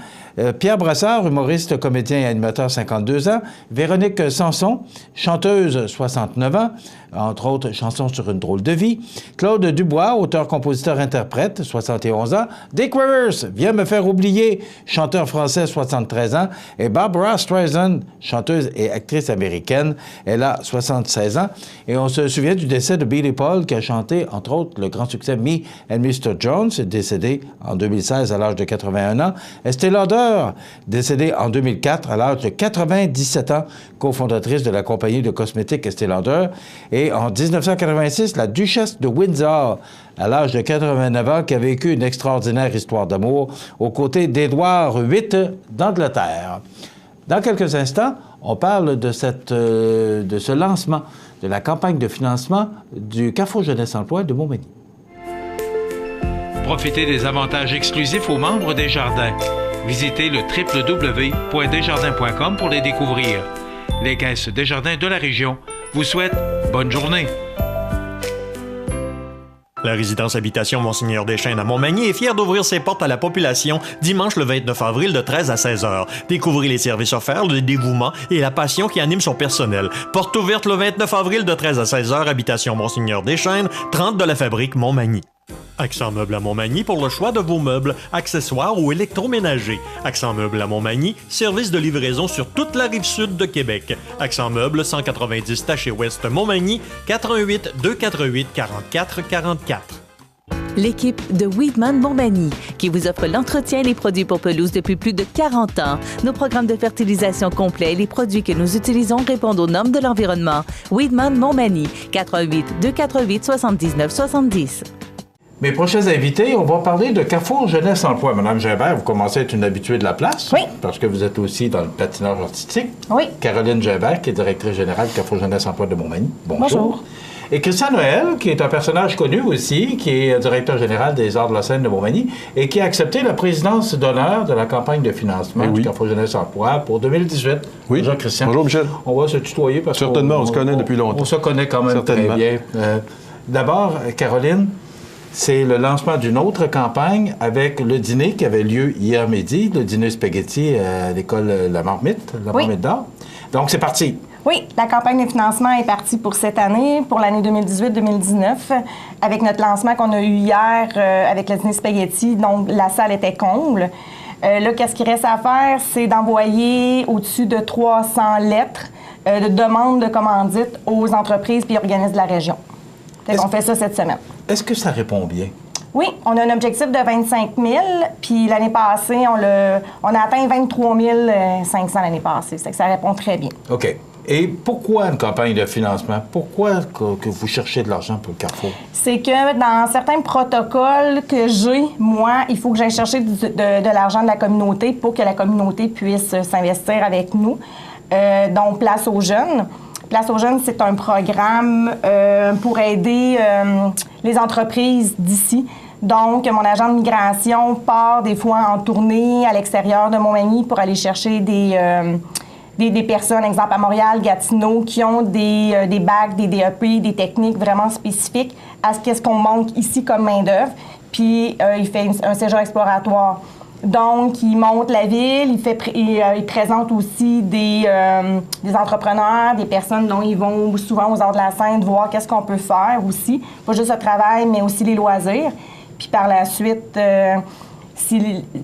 Pierre Brassard, humoriste, comédien et animateur, 52 ans. Véronique Sanson, chanteuse, 69 ans. Entre autres, chansons sur une drôle de vie. Claude Dubois, auteur, compositeur, interprète, 71 ans. Dick Rivers, Viens me faire oublier, chanteur français, 73 ans. Et Barbara Streisand, chanteuse et actrice américaine, elle a 76 ans. Et on se souvient du décès de Billy Paul, qui a chanté, entre autres, le grand succès Me and Mr. Jones, décédé en 2016 à l'âge de 81 ans. Estée Lauder, décédée en 2004 à l'âge de 97 ans, cofondatrice de la compagnie de cosmétiques Estée Lauder. Et en 1986, la duchesse de Windsor, à l'âge de 89 ans, qui a vécu une extraordinaire histoire d'amour aux côtés d'Édouard VIII d'Angleterre. Dans quelques instants, on parle de ce lancement de la campagne de financement du Carrefour Jeunesse Emploi de Montmagny. Profitez des avantages exclusifs aux membres des Jardins. Visitez le www.desjardins.com pour les découvrir. Les caisses Desjardins de la région vous souhaitent bonne journée. La résidence Habitation Monseigneur Deschênes à Montmagny est fière d'ouvrir ses portes à la population dimanche le 29 avril de 13 à 16 heures. Découvrez les services offerts, le dévouement et la passion qui anime son personnel. Porte ouverte le 29 avril de 13 à 16 heures, Habitation Monseigneur Deschênes, 30 de la Fabrique Montmagny. Accent Meubles à Montmagny pour le choix de vos meubles, accessoires ou électroménagers. Accent Meubles à Montmagny, service de livraison sur toute la rive sud de Québec. Accent Meubles, 190 Taché Ouest Montmagny, 418 248 44 44. L'équipe de Weedman Montmagny qui vous offre l'entretien et les produits pour pelouse depuis plus de 40 ans. Nos programmes de fertilisation complets et les produits que nous utilisons répondent aux normes de l'environnement. Weedman Montmagny, 418 248 79 70. Mes prochains invités, on va parler de Carrefour Jeunesse Emploi. Madame Gimbert, vous commencez à être une habituée de la place. Oui. Parce que vous êtes aussi dans le patinage artistique. Oui. Caroline Gimbert, qui est directrice générale de Carrefour Jeunesse Emploi de Montmagny. Bonjour. Et Christian Noël, qui est un personnage connu aussi, qui est directeur général des Arts de la scène de Montmagny et qui a accepté la présidence d'honneur de la campagne de financement du Carrefour Jeunesse Emploi pour 2018. Oui. Bonjour Christian. Bonjour Michel. On va se tutoyer parce que certainement, on se connaît depuis longtemps. On se connaît quand même très bien. D'abord, Caroline, c'est le lancement d'une autre campagne avec le dîner qui avait lieu hier midi, le dîner spaghetti à l'école La Marmite d'Or. Donc, c'est parti. Oui, la campagne de financement est partie pour cette année, pour l'année 2018-2019, avec notre lancement qu'on a eu hier avec le dîner spaghetti. Donc, la salle était comble. Là, qu'est-ce qu'il reste à faire? C'est d'envoyer au-dessus de 300 lettres de demande de commandite aux entreprises et organismes de la région. On fait ça cette semaine. Est-ce que ça répond bien? Oui, on a un objectif de 25 000, puis l'année passée, on a atteint 23 500 l'année passée. C'est que ça répond très bien. OK. Et pourquoi une campagne de financement? Pourquoi que vous cherchez de l'argent pour le Carrefour? C'est que dans certains protocoles que j'ai, moi, il faut que j'aille chercher de l'argent de la communauté pour que la communauté puisse s'investir avec nous. Donc, Place aux jeunes. Place aux jeunes, c'est un programme pour aider les entreprises d'ici. Donc, mon agent de migration part des fois en tournée à l'extérieur de Montmagny pour aller chercher des personnes, exemple à Montréal, Gatineau, qui ont des bacs, des DEP, des techniques vraiment spécifiques à ce qu'on manque ici comme main-d'œuvre. Puis, il fait un séjour exploratoire. Donc, il monte la ville, il présente aussi des entrepreneurs, des personnes dont ils vont souvent aux Arts de la scène voir qu'est-ce qu'on peut faire aussi. Pas juste le travail, mais aussi les loisirs. Puis par la suite,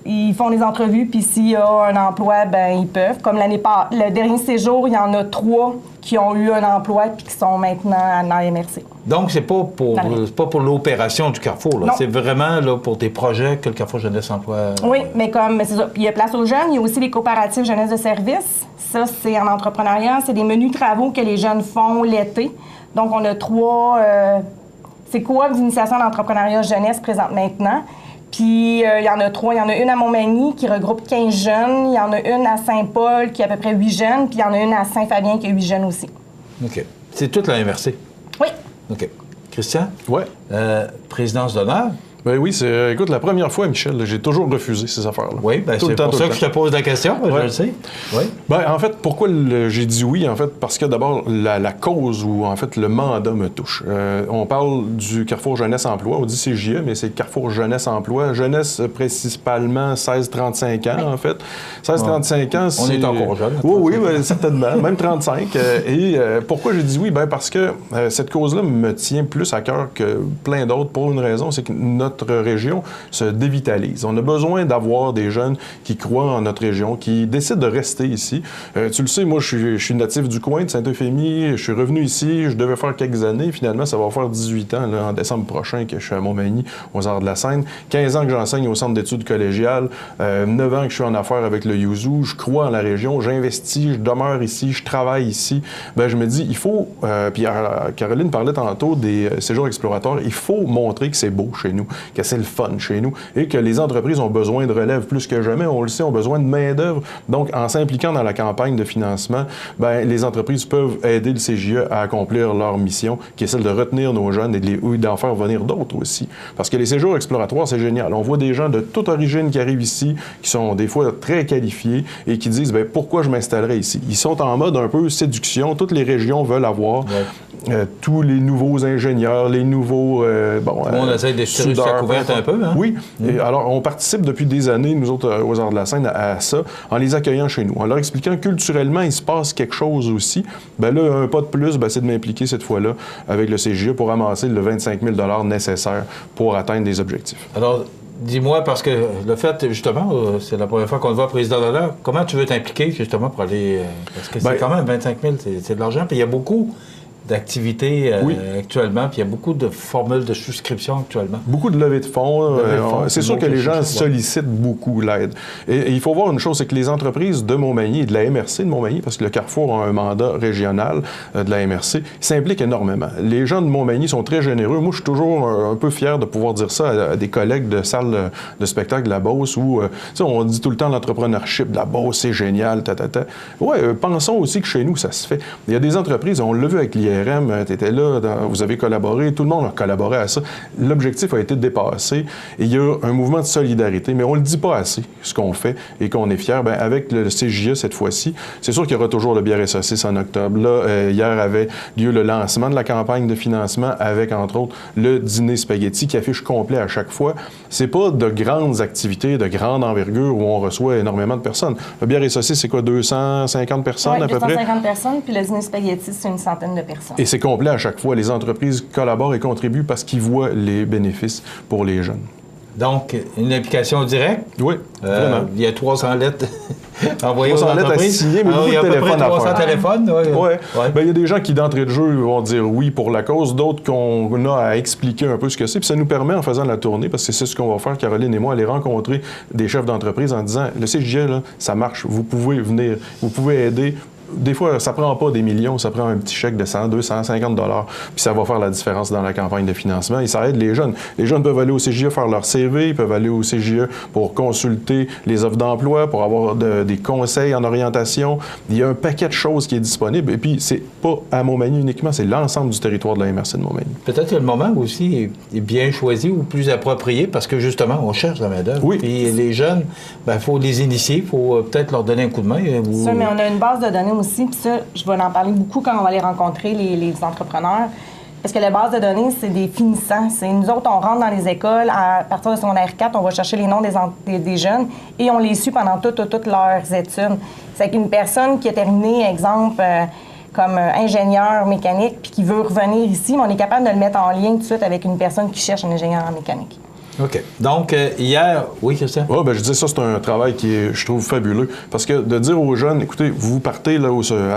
ils font des entrevues, puis s'il y a un emploi, ben ils peuvent. Comme le dernier séjour, il y en a 3 qui ont eu un emploi puis qui sont maintenant à l'AMRC. Donc, c'est pas pour l'opération du Carrefour, là. C'est vraiment là, pour des projets que le Carrefour Jeunesse Emploi... Oui, mais c'est ça. Puis il y a Place aux jeunes, il y a aussi les coopératives jeunesse de service. Ça, c'est en entrepreneuriat. C'est des menus travaux que les jeunes font l'été. Donc, on a 3... c'est coop d'initiation d'entrepreneuriat jeunesse présente maintenant. Puis, il y en a 3. Il y en a une à Montmagny qui regroupe 15 jeunes. Il y en a une à Saint-Paul qui a à peu près 8 jeunes. Puis, il y en a une à Saint-Fabien qui a 8 jeunes aussi. OK. C'est toute la MRC? Oui. OK. Christian? Oui. Présidence d'honneur? Ben oui, écoute, la première fois, Michel, j'ai toujours refusé ces affaires-là. Oui, ben c'est pour ça que je te pose la question, je le sais. Oui. Ben, en fait, pourquoi j'ai dit oui, en fait? Parce que d'abord, la cause ou en fait le mandat me touche. On parle du Carrefour Jeunesse Emploi, on dit CJE, mais c'est Carrefour Jeunesse Emploi. Jeunesse principalement 16-35 ans, en fait. 16-35 ans, c'est... On est encore jeune. Oui, ben, certainement, même 35. Pourquoi j'ai dit oui? Ben parce que cette cause-là me tient plus à cœur que plein d'autres pour une raison, c'est que notre région se dévitalise. On a besoin d'avoir des jeunes qui croient en notre région, qui décident de rester ici. Tu le sais, moi, je suis natif du coin de Saint-Euphémie. Je suis revenu ici. Je devais faire quelques années. Finalement, ça va faire 18 ans, là, en décembre prochain, que je suis à Montmagny, aux Arts de la scène. 15 ans que j'enseigne au Centre d'études collégiales. 9 ans que je suis en affaires avec le Yuzu. Je crois en la région. J'investis. Je demeure ici. Je travaille ici. Ben, je me dis, il faut... puis Caroline parlait tantôt des séjours exploratoires. Il faut montrer que c'est beau chez nous, que c'est le fun chez nous et que les entreprises ont besoin de relève plus que jamais. On le sait, ont besoin de main-d'œuvre. Donc, en s'impliquant dans la campagne de financement, ben, les entreprises peuvent aider le CJE à accomplir leur mission, qui est celle de retenir nos jeunes et d'en faire venir d'autres aussi. Parce que les séjours exploratoires, c'est génial. On voit des gens de toute origine qui arrivent ici, qui sont des fois très qualifiés et qui disent, ben, pourquoi je m'installerais ici? Ils sont en mode un peu séduction. Toutes les régions veulent avoir tous les nouveaux ingénieurs, les nouveaux... on essaie de tirer sa couverte un peu, hein? Oui. Et alors, on participe depuis des années, nous autres, aux Arts de la scène, à ça, en les accueillant chez nous, en leur expliquant culturellement, il se passe quelque chose aussi. Bien là, un pas de plus, c'est de m'impliquer cette fois-là avec le CGE pour ramasser le 25 000 nécessaire pour atteindre des objectifs. Alors, dis-moi, parce que le fait, justement, c'est la première fois qu'on te voit président d'honneur, comment tu veux t'impliquer, justement, pour aller... parce que c'est quand même 25 000, c'est de l'argent, puis il y a beaucoup d'activités actuellement, puis il y a beaucoup de formules de souscription actuellement. Beaucoup de levées de fonds. C'est sûr que les gens sollicitent beaucoup l'aide. Et il faut voir une chose, c'est que les entreprises de Montmagny et de la MRC de Montmagny, parce que le Carrefour a un mandat régional de la MRC, s'impliquent énormément. Les gens de Montmagny sont très généreux. Moi, je suis toujours un peu fier de pouvoir dire ça à des collègues de salles de spectacle de la Beauce où, on dit tout le temps l'entrepreneurship de la Beauce, c'est génial, Ouais, pensons aussi que chez nous, ça se fait. Il y a des entreprises, on l'a vu avec l'IRM, tu étais là, vous avez collaboré, tout le monde a collaboré à ça. L'objectif a été dépassé et il y a un mouvement de solidarité, mais on ne le dit pas assez, ce qu'on fait et qu'on est fiers. Bien, avec le CJE cette fois-ci, c'est sûr qu'il y aura toujours le bière et saucisse en octobre. Là, hier avait lieu le lancement de la campagne de financement avec, entre autres, le dîner spaghetti qui affiche complet à chaque fois. C'est pas de grandes activités, de grande envergure où on reçoit énormément de personnes. Le bière et saucisse, c'est quoi, 250 personnes à peu près? 250 personnes, puis le dîner spaghetti, c'est une centaine de personnes. Et c'est complet à chaque fois. Les entreprises collaborent et contribuent parce qu'ils voient les bénéfices pour les jeunes. Donc, une implication directe? Oui, vraiment. Il y a 300 lettres envoyées aux 300 lettres à entreprises. signer, mais il y a à peu près 300 téléphones. Oui. Bien, il y a des gens qui, d'entrée de jeu, vont dire oui pour la cause, d'autres qu'on a à expliquer un peu ce que c'est. Puis ça nous permet, en faisant la tournée, parce que c'est ce qu'on va faire, Caroline et moi, aller rencontrer des chefs d'entreprise en disant, le CJE, là, ça marche, vous pouvez venir, vous pouvez aider. Des fois, ça prend pas des millions, ça prend un petit chèque de 100, 200, 50 $, puis ça va faire la différence dans la campagne de financement et ça aide les jeunes. Les jeunes peuvent aller au CJE faire leur CV, ils peuvent aller au CJE pour consulter les offres d'emploi, pour avoir des conseils en orientation. Il y a un paquet de choses qui est disponible et puis c'est pas à Montmagny uniquement, c'est l'ensemble du territoire de la MRC de Montmagny. Peut-être que le moment aussi est bien choisi ou plus approprié parce que justement, on cherche la main-d'œuvre. Oui. Puis les jeunes, il faut les initier, il faut peut-être leur donner un coup de main. Ça, mais on a une base de données aussi, puis ça, je vais en parler beaucoup quand on va aller rencontrer les entrepreneurs. Parce que la base de données, c'est des finissants. Nous autres, on rentre dans les écoles, à partir de secondaire 4, on va chercher les noms des jeunes et on les suit pendant toutes leurs études. C'est qu'une personne qui a terminé, exemple, comme ingénieur mécanique, puis qui veut revenir ici, mais on est capable de le mettre en lien tout de suite avec une personne qui cherche un ingénieur en mécanique. OK. Donc, hier... Oui, Christian? Oui, bien, je dis ça, c'est un travail qui est, je trouve, fabuleux. Parce que de dire aux jeunes, écoutez, vous partez là,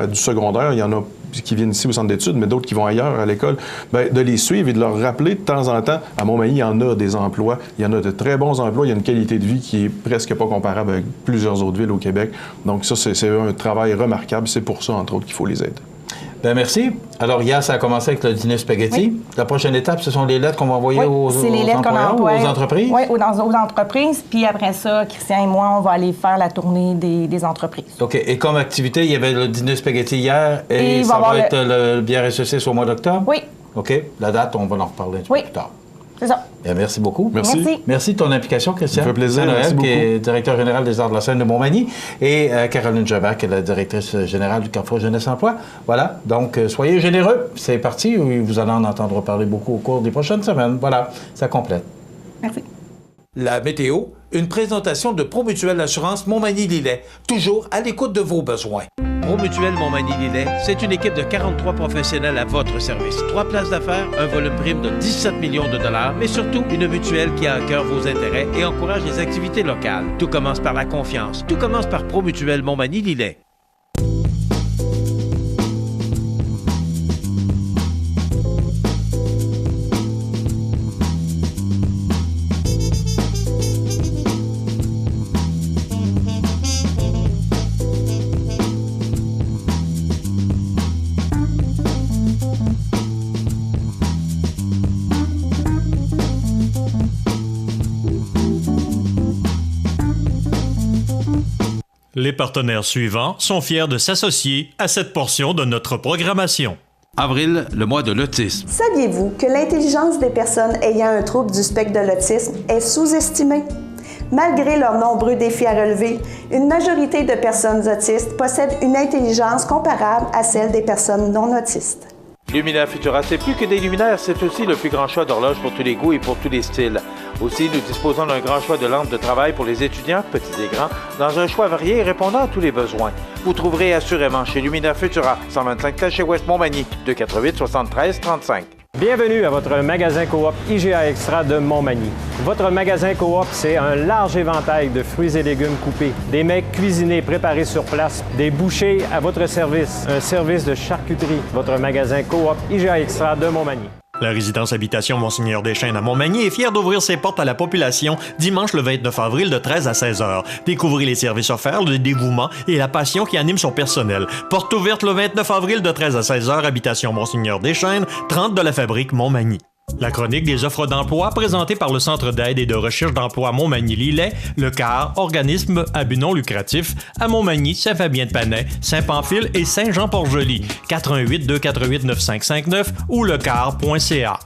du secondaire, il y en a qui viennent ici au centre d'études, mais d'autres qui vont ailleurs à l'école, bien, de les suivre et de leur rappeler de temps en temps, à Montmagny, il y en a des emplois, il y en a de très bons emplois, il y a une qualité de vie qui est presque pas comparable avec plusieurs autres villes au Québec. Donc ça, c'est un travail remarquable. C'est pour ça, entre autres, qu'il faut les aider. Bien, merci. Alors, hier, ça a commencé avec le dîner spaghetti. Oui. La prochaine étape, ce sont les lettres qu'on va envoyer aux entreprises? Oui, aux entreprises. Puis après ça, Christian et moi, on va aller faire la tournée des entreprises. OK. Et comme activité, il y avait le dîner spaghetti hier et ça va être le bière et saucisse au mois d'octobre? Oui. OK. La date, on va en reparler un petit peu plus tard. C'est ça. Bien, merci beaucoup. Merci. Merci de ton implication, Christian. Ça fait plaisir. Noël, qui est directeur général des Arts de la scène de Montmagny, et Caroline Jobert, qui est la directrice générale du Carrefour Jeunesse Emploi. Voilà. Donc, soyez généreux. C'est parti. Vous allez en entendre parler beaucoup au cours des prochaines semaines. Voilà. Ça complète. Merci. La météo, une présentation de Promutuelle Assurance Montmagny-Lillet. Toujours à l'écoute de vos besoins. Promutuelle Montmagny-Lillet, c'est une équipe de 43 professionnels à votre service. 3 places d'affaires, un volume prime de 17 millions de dollars, mais surtout une mutuelle qui a à cœur vos intérêts et encourage les activités locales. Tout commence par la confiance. Tout commence par Promutuelle Montmagny-Lillet. Les partenaires suivants sont fiers de s'associer à cette portion de notre programmation. Avril, le mois de l'autisme. Saviez-vous que l'intelligence des personnes ayant un trouble du spectre de l'autisme est sous-estimée? Malgré leurs nombreux défis à relever, une majorité de personnes autistes possèdent une intelligence comparable à celle des personnes non autistes. Lumina Futura, c'est plus que des luminaires, c'est aussi le plus grand choix d'horloges pour tous les goûts et pour tous les styles. Aussi, nous disposons d'un grand choix de lampes de travail pour les étudiants, petits et grands, dans un choix varié et répondant à tous les besoins. Vous trouverez assurément chez Lumina Futura, 125 Taché Ouest Montmagny, 248 73 35. Bienvenue à votre magasin Coop IGA Extra de Montmagny. Votre magasin Coop, c'est un large éventail de fruits et légumes coupés, des mets cuisinés préparés sur place, des bouchées à votre service, un service de charcuterie. Votre magasin Coop IGA Extra de Montmagny. La résidence habitation Monseigneur Deschênes à Montmagny est fière d'ouvrir ses portes à la population dimanche le 29 avril de 13 à 16 heures. Découvrez les services offerts, le dévouement et la passion qui anime son personnel. Porte ouverte le 29 avril de 13 à 16 heures, habitation Monseigneur Deschênes, 30 de la Fabrique Montmagny. La chronique des offres d'emploi présentée par le Centre d'aide et de recherche d'emploi Montmagny-Lillet, le CAR, organisme à but non lucratif, à Montmagny, Saint-Fabien-de-Panay, Saint-Pamphile et Saint-Jean-Port-Joli, 418-248-9559 ou lecar.ca.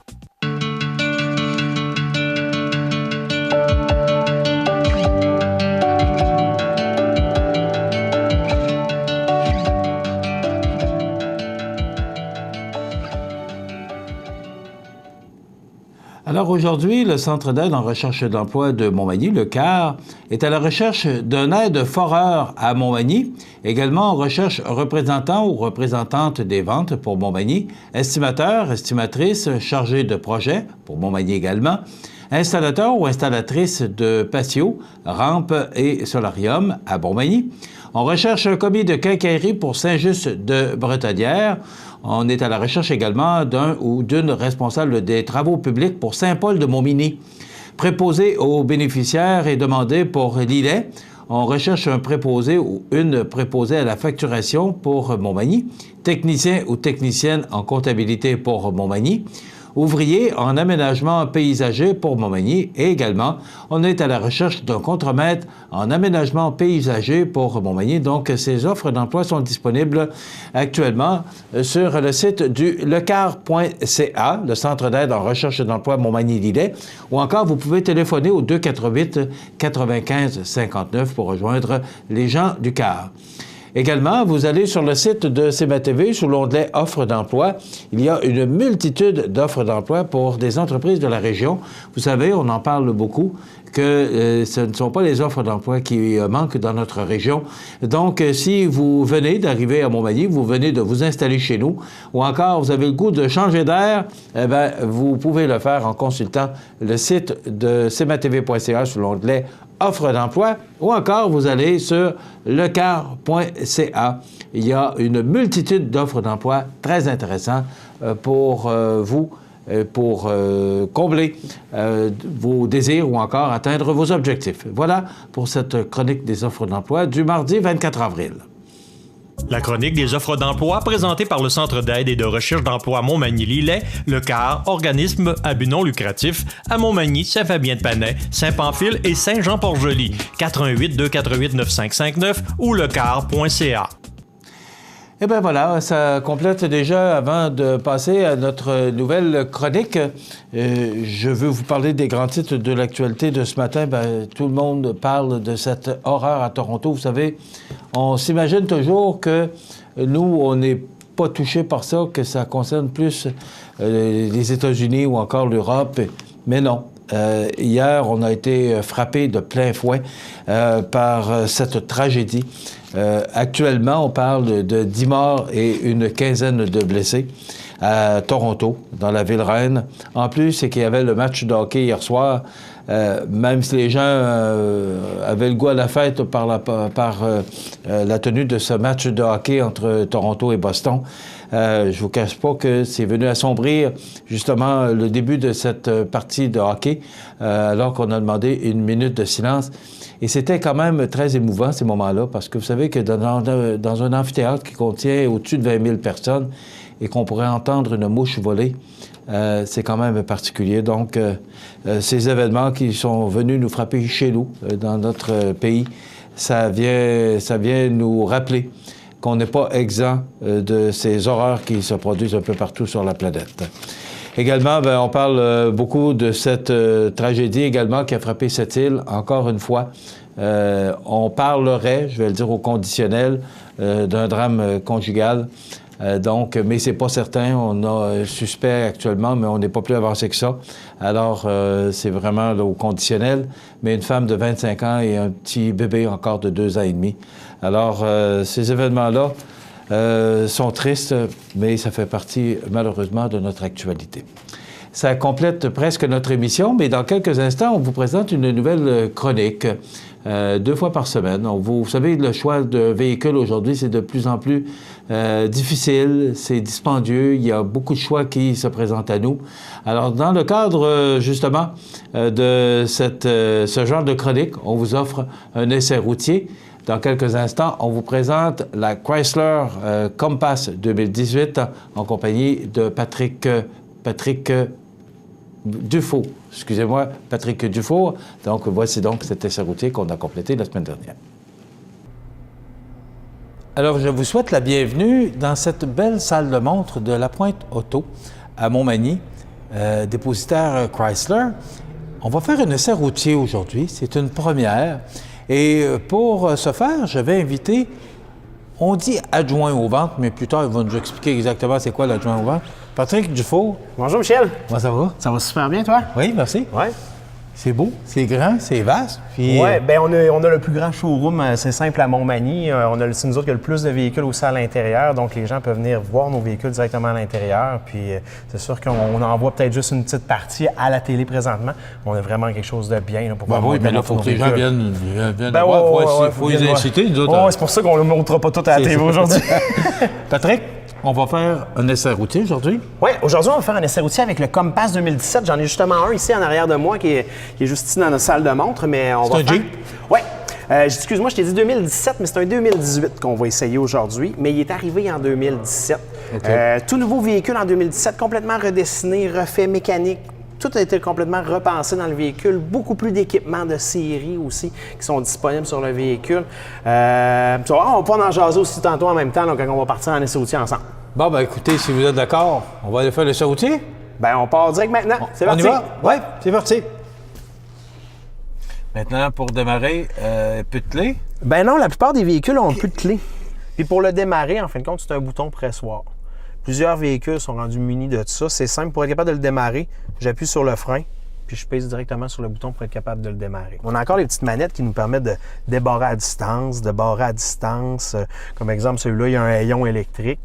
Alors aujourd'hui, le Centre d'aide en recherche d'emploi de Montmagny, le CAR, est à la recherche d'un aide-foreur à Montmagny. Également, on recherche représentant ou représentante des ventes pour Montmagny, estimateur, estimatrice, chargé de projet pour Montmagny également, installateur ou installatrice de patio, rampe et solarium à Montmagny. On recherche un commis de quincaillerie pour Saint-Just-de-Bretonnière. On est à la recherche également d'un ou d'une responsable des travaux publics pour Saint-Paul-de-Montmagny. Préposé aux bénéficiaires et demandé pour Lillet. On recherche un préposé ou une préposée à la facturation pour Montmagny. Technicien ou technicienne en comptabilité pour Montmagny. Ouvrier en aménagement paysager pour Montmagny et également, on est à la recherche d'un contremaître en aménagement paysager pour Montmagny. Donc, ces offres d'emploi sont disponibles actuellement sur le site du lecar.ca, le Centre d'aide en recherche d'emploi Montmagny-Lillet, ou encore vous pouvez téléphoner au 248-95-59 pour rejoindre les gens du CAR. Également, vous allez sur le site de CMA-TV, sous l'onglet « Offres d'emploi ». Il y a une multitude d'offres d'emploi pour des entreprises de la région. Vous savez, on en parle beaucoup, que ce ne sont pas les offres d'emploi qui manquent dans notre région. Donc, si vous venez d'arriver à Montmagny, vous venez de vous installer chez nous, ou encore vous avez le goût de changer d'air, eh bien, vous pouvez le faire en consultant le site de cmatv.ca sous l'onglet offres d'emploi, ou encore vous allez sur lecar.ca. Il y a une multitude d'offres d'emploi très intéressantes pour vous, pour combler vos désirs ou encore atteindre vos objectifs. Voilà pour cette chronique des offres d'emploi du mardi 24 avril. La chronique des offres d'emploi présentée par le Centre d'aide et de recherche d'emploi Montmagny-Lillet, le CAR, organisme à but non lucratif, à Montmagny, Saint-Fabien-de-Panay, Saint-Pamphile et Saint-Jean-Port-Joli, 418-248-9559 ou lecar.ca. Eh bien voilà, ça complète déjà avant de passer à notre nouvelle chronique. Je veux vous parler des grands titres de l'actualité de ce matin. Bien, tout le monde parle de cette horreur à Toronto. Vous savez, on s'imagine toujours que nous, on n'est pas touchés par ça, que ça concerne plus les États-Unis ou encore l'Europe. Mais non. Hier, on a été frappé de plein fouet par cette tragédie. Actuellement, on parle de 10 morts et une quinzaine de blessés à Toronto, dans la ville reine. En plus, c'est qu'il y avait le match de hockey hier soir. Même si les gens avaient le goût à la fête par la tenue de ce match de hockey entre Toronto et Boston, je vous cache pas que c'est venu assombrir justement le début de cette partie de hockey, alors qu'on a demandé une minute de silence. Et c'était quand même très émouvant, ces moments-là, parce que vous savez que dans un amphithéâtre qui contient au-dessus de 20 000 personnes et qu'on pourrait entendre une mouche voler, c'est quand même particulier. Donc, ces événements qui sont venus nous frapper chez nous, dans notre pays, ça vient nous rappeler qu'on n'est pas exempt de ces horreurs qui se produisent un peu partout sur la planète. Également, bien, on parle beaucoup de cette tragédie également qui a frappé cette île, encore une fois. On parlerait, je vais le dire au conditionnel, d'un drame conjugal. Mais c'est pas certain. On a un suspect actuellement, mais on n'est pas plus avancé que ça. Alors, c'est vraiment là, au conditionnel. Mais une femme de 25 ans et un petit bébé encore de 2 ans et demi. Alors, ces événements-là sont tristes, mais ça fait partie, malheureusement, de notre actualité. Ça complète presque notre émission, mais dans quelques instants, on vous présente une nouvelle chronique. 2 fois par semaine. Vous savez, le choix de véhicules aujourd'hui, c'est de plus en plus difficile, c'est dispendieux, il y a beaucoup de choix qui se présentent à nous. Alors, dans le cadre, justement, de ce genre de chronique, on vous offre un essai routier. Dans quelques instants, on vous présente la Chrysler Compass 2018 en compagnie de Patrick Dufault. Excusez-moi, Patrick Dufault. Donc, voici donc cet essai routier qu'on a complété la semaine dernière. Alors, je vous souhaite la bienvenue dans cette belle salle de montre de La Pointe Auto à Montmagny, dépositaire Chrysler. On va faire un essai routier aujourd'hui. C'est une première. Et pour ce faire, je vais inviter, on dit adjoint aux ventes, mais plus tard, ils vont nous expliquer exactement c'est quoi l'adjoint aux ventes. Patrick Dufault. Bonjour Michel. Comment ça va? Ça va super bien, toi? Oui, merci. Oui. C'est beau, c'est grand, c'est vaste. Puis... Oui, bien on a le plus grand showroom, c'est simple, à Montmagny. C'est nous autres qui a le plus de véhicules aussi à l'intérieur, donc les gens peuvent venir voir nos véhicules directement à l'intérieur. Puis c'est sûr qu'on en voit peut-être juste une petite partie à la télé présentement. On a vraiment quelque chose de bien là, pour pouvoir oui, mais là, il faut que les gens viennent voir. Il faut les inciter, nous autres. Oui, c'est pour ça qu'on ne le montrera pas tout à la télé aujourd'hui. Patrick? On va faire un essai routier aujourd'hui? Oui, aujourd'hui, on va faire un essai routier avec le Compass 2017. J'en ai justement un ici en arrière de moi qui est juste ici dans notre salle de montre, mais on va faire... Jeep? Oui. Excuse-moi, je t'ai dit 2017, mais c'est un 2018 qu'on va essayer aujourd'hui, mais il est arrivé en 2017. Okay. Tout nouveau véhicule en 2017, complètement redessiné, refait mécanique. Tout a été complètement repensé dans le véhicule. Beaucoup plus d'équipements de série aussi qui sont disponibles sur le véhicule. On va pouvoir en jaser aussi tantôt en même temps là, quand on va partir en essai routier ensemble. Bon, ben écoutez, si vous êtes d'accord, on va aller faire l'essai routier? Ben on part direct maintenant. C'est parti. On y va? Oui, c'est parti. Maintenant, pour démarrer, plus de clés? Ben non, la plupart des véhicules ont plus de clés. Puis pour le démarrer, en fin de compte, c'est un bouton pressoir. Plusieurs véhicules sont rendus munis de ça. C'est simple, pour être capable de le démarrer, j'appuie sur le frein, puis je pèse directement sur le bouton pour être capable de le démarrer. On a encore les petites manettes qui nous permettent de débarrer à distance, de barrer à distance. Comme exemple, celui-là, il y a un hayon électrique.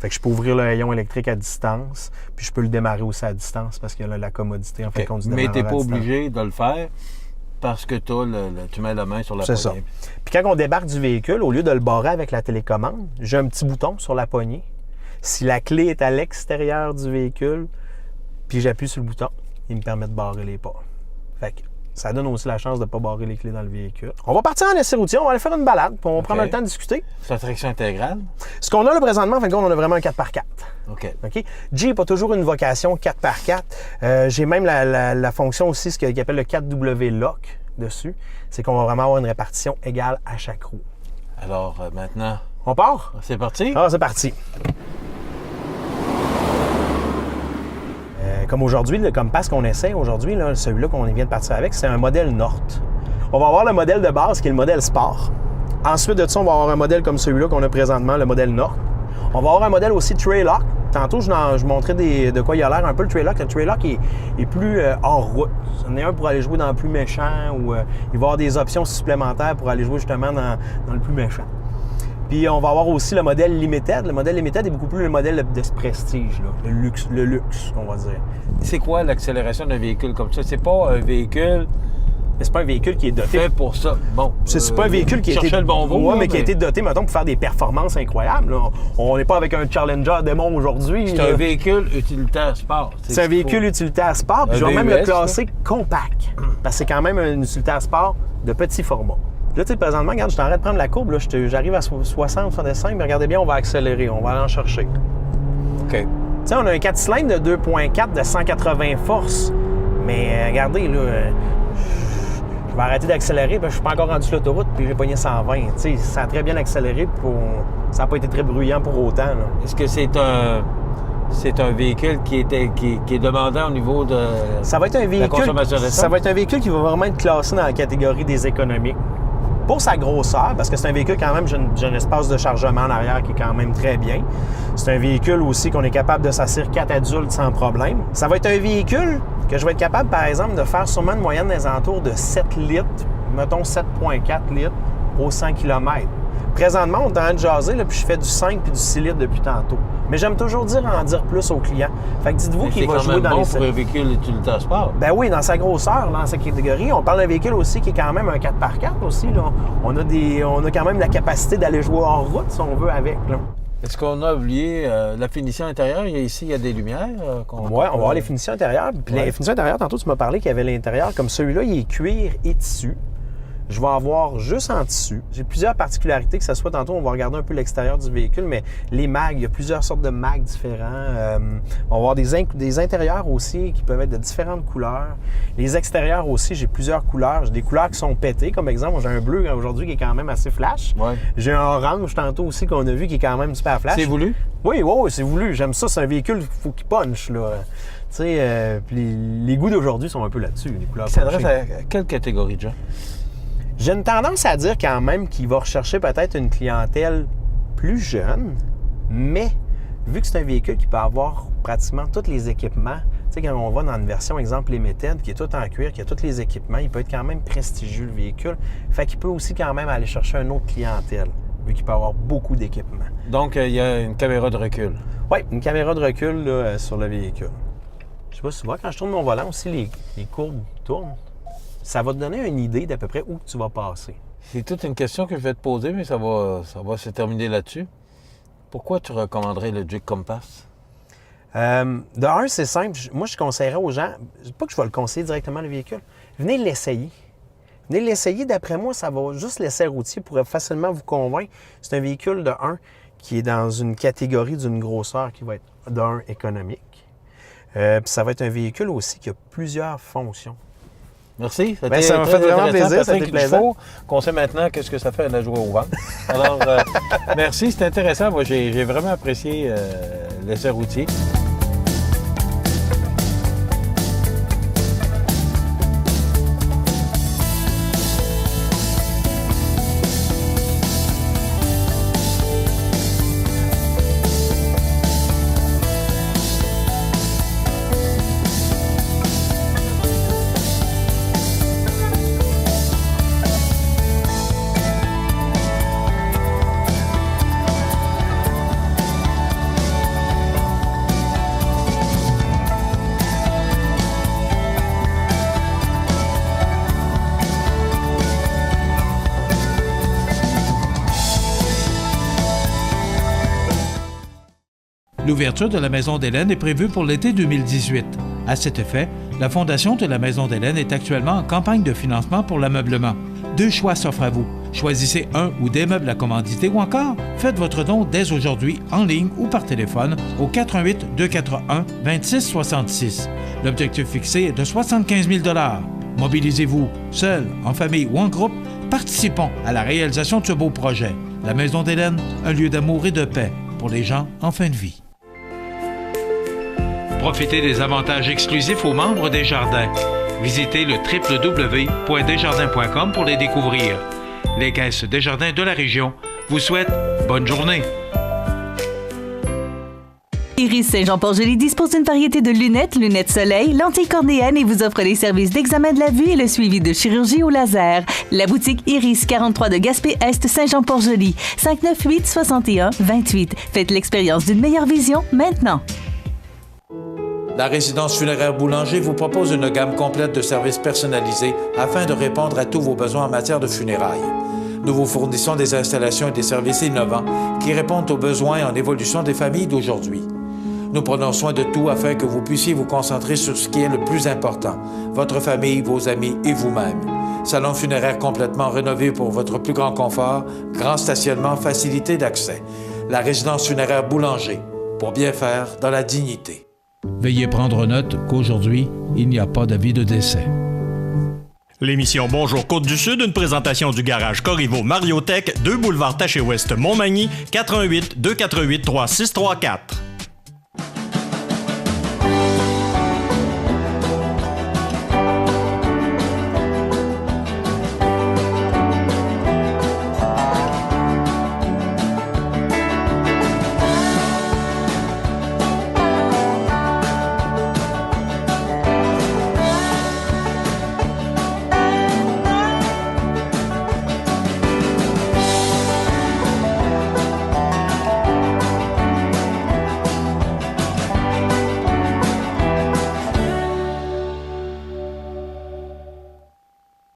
Fait que je peux ouvrir le hayon électrique à distance, puis je peux le démarrer aussi à distance parce qu'il y a la commodité en fin de compte du démarrage. Mais tu n'es pas obligé de le faire parce que tu mets la main sur la poignée. C'est ça. Puis quand on débarque du véhicule, au lieu de le barrer avec la télécommande, j'ai un petit bouton sur la poignée. Si la clé est à l'extérieur du véhicule, puis j'appuie sur le bouton, il me permet de barrer les portes. Fait que ça donne aussi la chance de ne pas barrer les clés dans le véhicule. On va partir en essai routier, on va aller faire une balade, puis on va prendre le temps de discuter. C'est la traction intégrale? Ce qu'on a là présentement, en fin de compte, on a vraiment un 4x4. OK. Jeep a toujours une vocation 4x4. J'ai même la fonction aussi, ce qu'il appelle le 4W Lock dessus. C'est qu'on va vraiment avoir une répartition égale à chaque roue. Alors, maintenant... On part? C'est parti? Ah, c'est parti. Comme aujourd'hui, le Compass qu'on essaie aujourd'hui, celui-là qu'on vient de partir avec, c'est un modèle North. On va avoir le modèle de base qui est le modèle Sport. Ensuite de ça, on va avoir un modèle comme celui-là qu'on a présentement, le modèle North. On va avoir un modèle aussi Traylock. Tantôt, je montrais de quoi il a l'air un peu le Traylock. Le Traylock est plus hors route. C'en est un pour aller jouer dans le plus méchant ou il va y avoir des options supplémentaires pour aller jouer justement dans le plus méchant. Puis on va avoir aussi le modèle Limited. Le modèle Limited est beaucoup plus le modèle de prestige, là. Le luxe, on va dire. C'est quoi l'accélération d'un véhicule comme ça? C'est pas un véhicule... Mais c'est pas un véhicule qui est doté... Fait pour ça. Bon. C'est pas un véhicule qui a été... le bon mot, mais qui a été doté, mettons, pour faire des performances incroyables. Là. On n'est pas avec un Challenger Demon aujourd'hui. C'est un véhicule utilitaire sport. C'est un véhicule utilitaire sport. Puis je vais même le classer compact. Parce que c'est quand même un utilitaire sport de petit format. Là, tu sais, présentement, regarde, je suis en train de prendre la courbe. Là, j'arrive à 60, 65, mais regardez bien, on va accélérer. On va aller en chercher. OK. Tu sais, on a un 4 cylindres de 2.4 de 180 forces. Mais regardez, là, je vais arrêter d'accélérer parce que je suis pas encore rendu sur l'autoroute puis j'ai pogné 120. Tu sais, ça a très bien accéléré. Ça n'a pas été très bruyant pour autant. Là. Est-ce que c'est un véhicule qui est demandant au niveau de ça va être un véhicule, la consommation d'essence? Ça va être un véhicule qui va vraiment être classé dans la catégorie des économiques. Pour sa grosseur, parce que c'est un véhicule quand même, j'ai un espace de chargement en arrière qui est quand même très bien. C'est un véhicule aussi qu'on est capable de s'asseoir 4 adultes sans problème. Ça va être un véhicule que je vais être capable, par exemple, de faire sûrement une moyenne des alentours de 7 litres, mettons 7,4 litres au 100 km. Présentement, on est en train de jaser, là, puis je fais du 5 puis du 6 litres depuis tantôt. Mais j'aime toujours en dire plus aux clients. Fait que dites-vous qu'il va jouer dans les... C'est quand même bon pour un véhicule utilitaire sport. Ben oui, dans sa grosseur, dans sa catégorie. On parle d'un véhicule aussi qui est quand même un 4x4 aussi, là. On a quand même la capacité d'aller jouer hors route, si on veut, avec, là. Est-ce qu'on a oublié la finition intérieure? Ici, il y a des lumières. Oui, on va voir les finitions intérieures. Puis les finitions intérieures, tantôt, tu m'as parlé qu'il y avait l'intérieur. Comme celui-là, il est cuir et tissu. Je vais avoir juste en tissu. J'ai plusieurs particularités, que ce soit tantôt, on va regarder un peu l'extérieur du véhicule, mais les mags, il y a plusieurs sortes de mags différents. On va avoir des intérieurs aussi qui peuvent être de différentes couleurs. Les extérieurs aussi, j'ai plusieurs couleurs. J'ai des couleurs qui sont pétées. Comme exemple, j'ai un bleu aujourd'hui qui est quand même assez flash. Ouais. J'ai un orange tantôt aussi qu'on a vu qui est quand même super flash. C'est voulu? Oui, c'est voulu. J'aime ça. C'est un véhicule, il faut qu'il punch, là. Tu sais, puis les goûts d'aujourd'hui sont un peu là-dessus, les couleurs. Ça s'adresse à quelle catégorie de gens? J'ai une tendance à dire quand même qu'il va rechercher peut-être une clientèle plus jeune, mais vu que c'est un véhicule qui peut avoir pratiquement tous les équipements, tu sais, quand on va dans une version, exemple, Limited, qui est tout en cuir, qui a tous les équipements, il peut être quand même prestigieux, le véhicule. Fait qu'il peut aussi quand même aller chercher une autre clientèle, vu qu'il peut avoir beaucoup d'équipements. Donc, il y a une caméra de recul? Oui, une caméra de recul là, sur le véhicule. Je sais pas si tu vois, quand je tourne mon volant aussi, les courbes tournent. Ça va te donner une idée d'à peu près où tu vas passer. C'est toute une question que je vais te poser, mais ça va se terminer là-dessus. Pourquoi tu recommanderais le Juke Compass? De un, c'est simple. Moi, je conseillerais aux gens, pas que je vais le conseiller directement le véhicule, venez l'essayer. Venez l'essayer, d'après moi, ça va juste l'essai routier pourrait facilement vous convaincre. C'est un véhicule de un qui est dans une catégorie d'une grosseur qui va être de un économique. Puis ça va être un véhicule aussi qui a plusieurs fonctions. Merci. Ça m'a fait vraiment plaisir. Ça fait plaisir qu'on sait maintenant qu'est-ce que ça fait à la joie au ventre. Alors, merci, c'est intéressant. Moi, j'ai vraiment apprécié l'essai routier. L'ouverture de la Maison d'Hélène est prévue pour l'été 2018. À cet effet, la Fondation de la Maison d'Hélène est actuellement en campagne de financement pour l'ameublement. 2 choix s'offrent à vous. Choisissez un ou des meubles à commanditer ou encore faites votre don dès aujourd'hui en ligne ou par téléphone au 418 241 2666. L'objectif fixé est de 75 000 $. Mobilisez-vous, seul, en famille ou en groupe, participons à la réalisation de ce beau projet. La Maison d'Hélène, un lieu d'amour et de paix pour les gens en fin de vie. Profitez des avantages exclusifs aux membres des Jardins. Visitez le www.desjardins.com pour les découvrir. Les caisses Desjardins de la région vous souhaitent bonne journée. Iris Saint-Jean-Port-Joli dispose d'une variété de lunettes soleil, lentilles cornéennes et vous offre les services d'examen de la vue et le suivi de chirurgie au laser. La boutique Iris 43 de Gaspé-Est Saint-Jean-Port-Joli, 598-61-28. Faites l'expérience d'une meilleure vision maintenant. La résidence funéraire Boulanger vous propose une gamme complète de services personnalisés afin de répondre à tous vos besoins en matière de funérailles. Nous vous fournissons des installations et des services innovants qui répondent aux besoins en évolution des familles d'aujourd'hui. Nous prenons soin de tout afin que vous puissiez vous concentrer sur ce qui est le plus important, votre famille, vos amis et vous-même. Salon funéraire complètement rénové pour votre plus grand confort, grand stationnement, facilité d'accès. La résidence funéraire Boulanger, pour bien faire dans la dignité. Veuillez prendre note qu'aujourd'hui, il n'y a pas d'avis de décès. L'émission Bonjour Côte-du-Sud, une présentation du garage Corriveau Mariotech, 2 boulevard Taché-Ouest Montmagny, 418 248 3634.